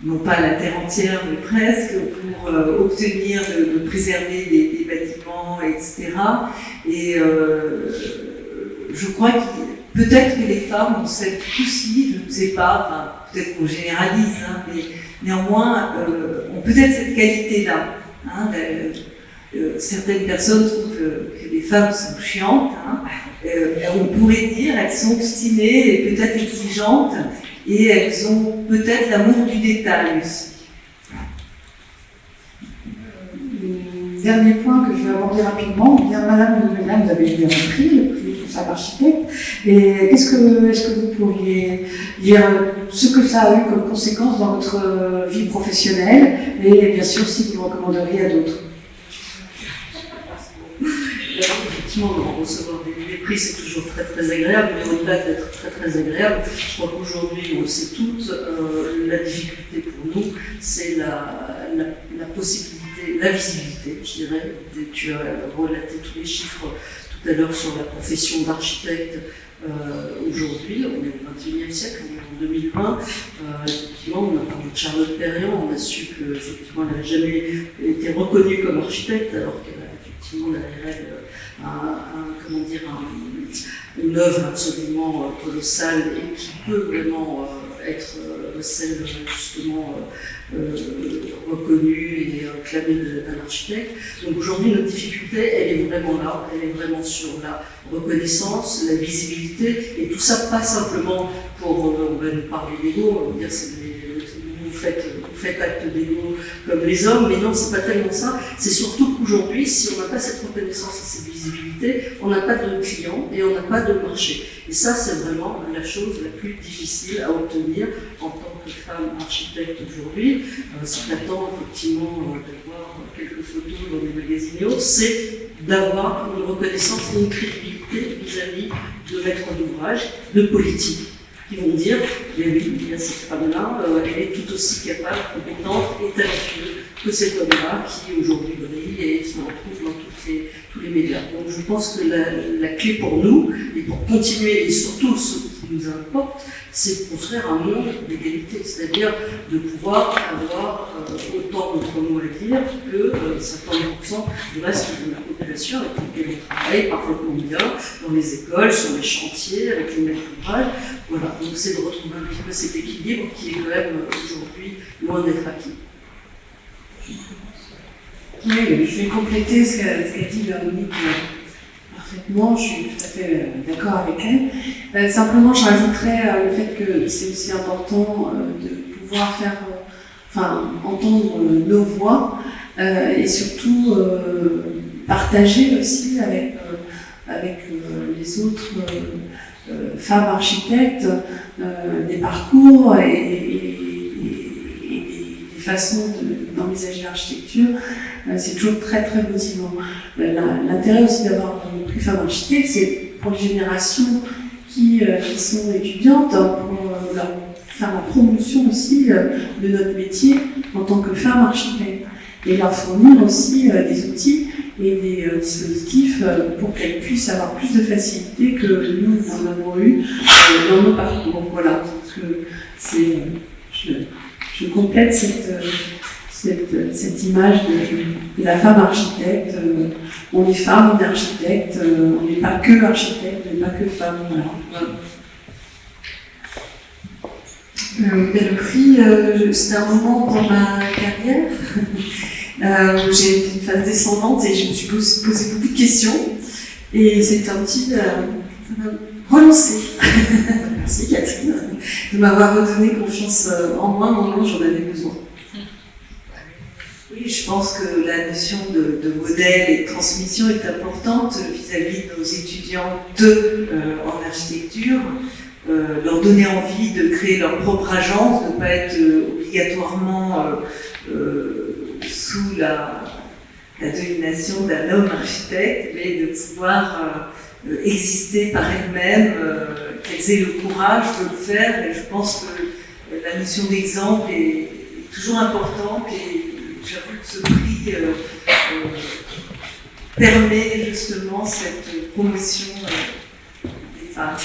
non pas à la terre entière, mais presque, pour obtenir de préserver des bâtiments, etc. Et je crois que peut-être que les femmes ont cette souci, je ne sais pas, enfin, peut-être qu'on généralise, hein, mais néanmoins, ont peut-être cette qualité-là. Hein, certaines personnes trouvent que les femmes sont chiantes, hein, on pourrait dire qu'elles sont obstinées et peut-être exigeantes, et elles ont peut-être l'amour du détail aussi. Dernier point que je vais aborder rapidement, bien Madame Lemelin, vous avez eu un prix, le prix pour sa architecte, et est-ce que vous pourriez dire ce que ça a eu comme conséquence dans votre vie professionnelle, et bien sûr si vous le recommanderiez à d'autres? effectivement, recevoir des prix, c'est toujours très très agréable, mais au-delà d'être très très agréable, je crois qu'aujourd'hui, on le sait toutes, la difficulté pour nous, c'est la possibilité, la visibilité, je dirais. Tu as relaté tous les chiffres tout à l'heure sur la profession d'architecte. Aujourd'hui, on est au XXIe siècle, on est en 2020. Effectivement, on a parlé de Charlotte Perriand, on a su qu'effectivement, elle n'avait jamais été reconnue comme architecte, alors qu'elle a effectivement derrière elle une œuvre absolument colossale et qui peut vraiment être celle justement reconnue et clamée d'un architecte. Donc aujourd'hui, notre difficulté, elle est vraiment là, elle est vraiment sur la reconnaissance, la visibilité, et tout ça pas simplement pour, on va nous parler d'ego, on va dire vous faites acte d'ego comme les hommes, mais non, c'est pas tellement ça, c'est surtout qu'aujourd'hui, si on n'a pas cette reconnaissance et cette visibilité, on n'a pas de clients et on n'a pas de marché. Et ça, c'est vraiment la chose la plus difficile à obtenir en tant que femme architecte aujourd'hui. Si tu attends effectivement de voir quelques photos dans les magazines et autres, c'est d'avoir une reconnaissance et une crédibilité vis-à-vis de maîtres d'ouvrage, de politique, qui vont dire, mais oui, il y a cette femme-là, elle est tout aussi capable, compétente et talentueuse que cet homme-là qui aujourd'hui brille et se retrouve dans tous les médias. Donc je pense que la clé pour nous, et pour continuer, et surtout ce qui nous importe, c'est de construire un monde d'égalité, c'est-à-dire de pouvoir avoir autant notre mot à dire que 50% du reste de la population avec laquelle on travaille parfaitement bien, dans les écoles, sur les chantiers, avec les maîtres d'ouvrage. Voilà, donc c'est de retrouver un petit peu cet équilibre qui est quand même aujourd'hui loin d'être acquis. Oui, je vais compléter ce qu'a dit Véronique parfaitement, je suis tout à fait d'accord avec elle. Simplement, je rajouterais le fait que c'est aussi important de pouvoir entendre nos voix et surtout partager aussi avec les autres femmes architectes des parcours et des façons d'envisager l'architecture. C'est toujours très très motivant. L'intérêt aussi d'avoir un prix Femmes Architectes, c'est pour les générations qui sont étudiantes, pour leur faire la promotion aussi de notre métier en tant que femmes architectes et leur fournir aussi des outils et des dispositifs pour qu'elles puissent avoir plus de facilité que nous en avons eu dans nos parcours. Voilà, je complète cette image de la femme architecte. On est femme, on est architecte, on n'est pas que architecte, on n'est pas que femme. Voilà. Le prix, c'était un moment dans ma carrière où j'ai été une phase descendante et je me suis posé beaucoup de questions. Et c'était un petit... ça m'a relancé. Merci Catherine de m'avoir redonné confiance en moi au moment où j'en avais besoin. Oui, je pense que la notion de modèle et de transmission est importante vis-à-vis de nos étudiantes en architecture. Leur donner envie de créer leur propre agence, de ne pas être obligatoirement sous la domination d'un homme architecte, mais de pouvoir exister par elles-mêmes, qu'elles aient le courage de le faire. Et je pense que la notion d'exemple est toujours importante et j'avoue que ce prix permet justement cette promotion des femmes.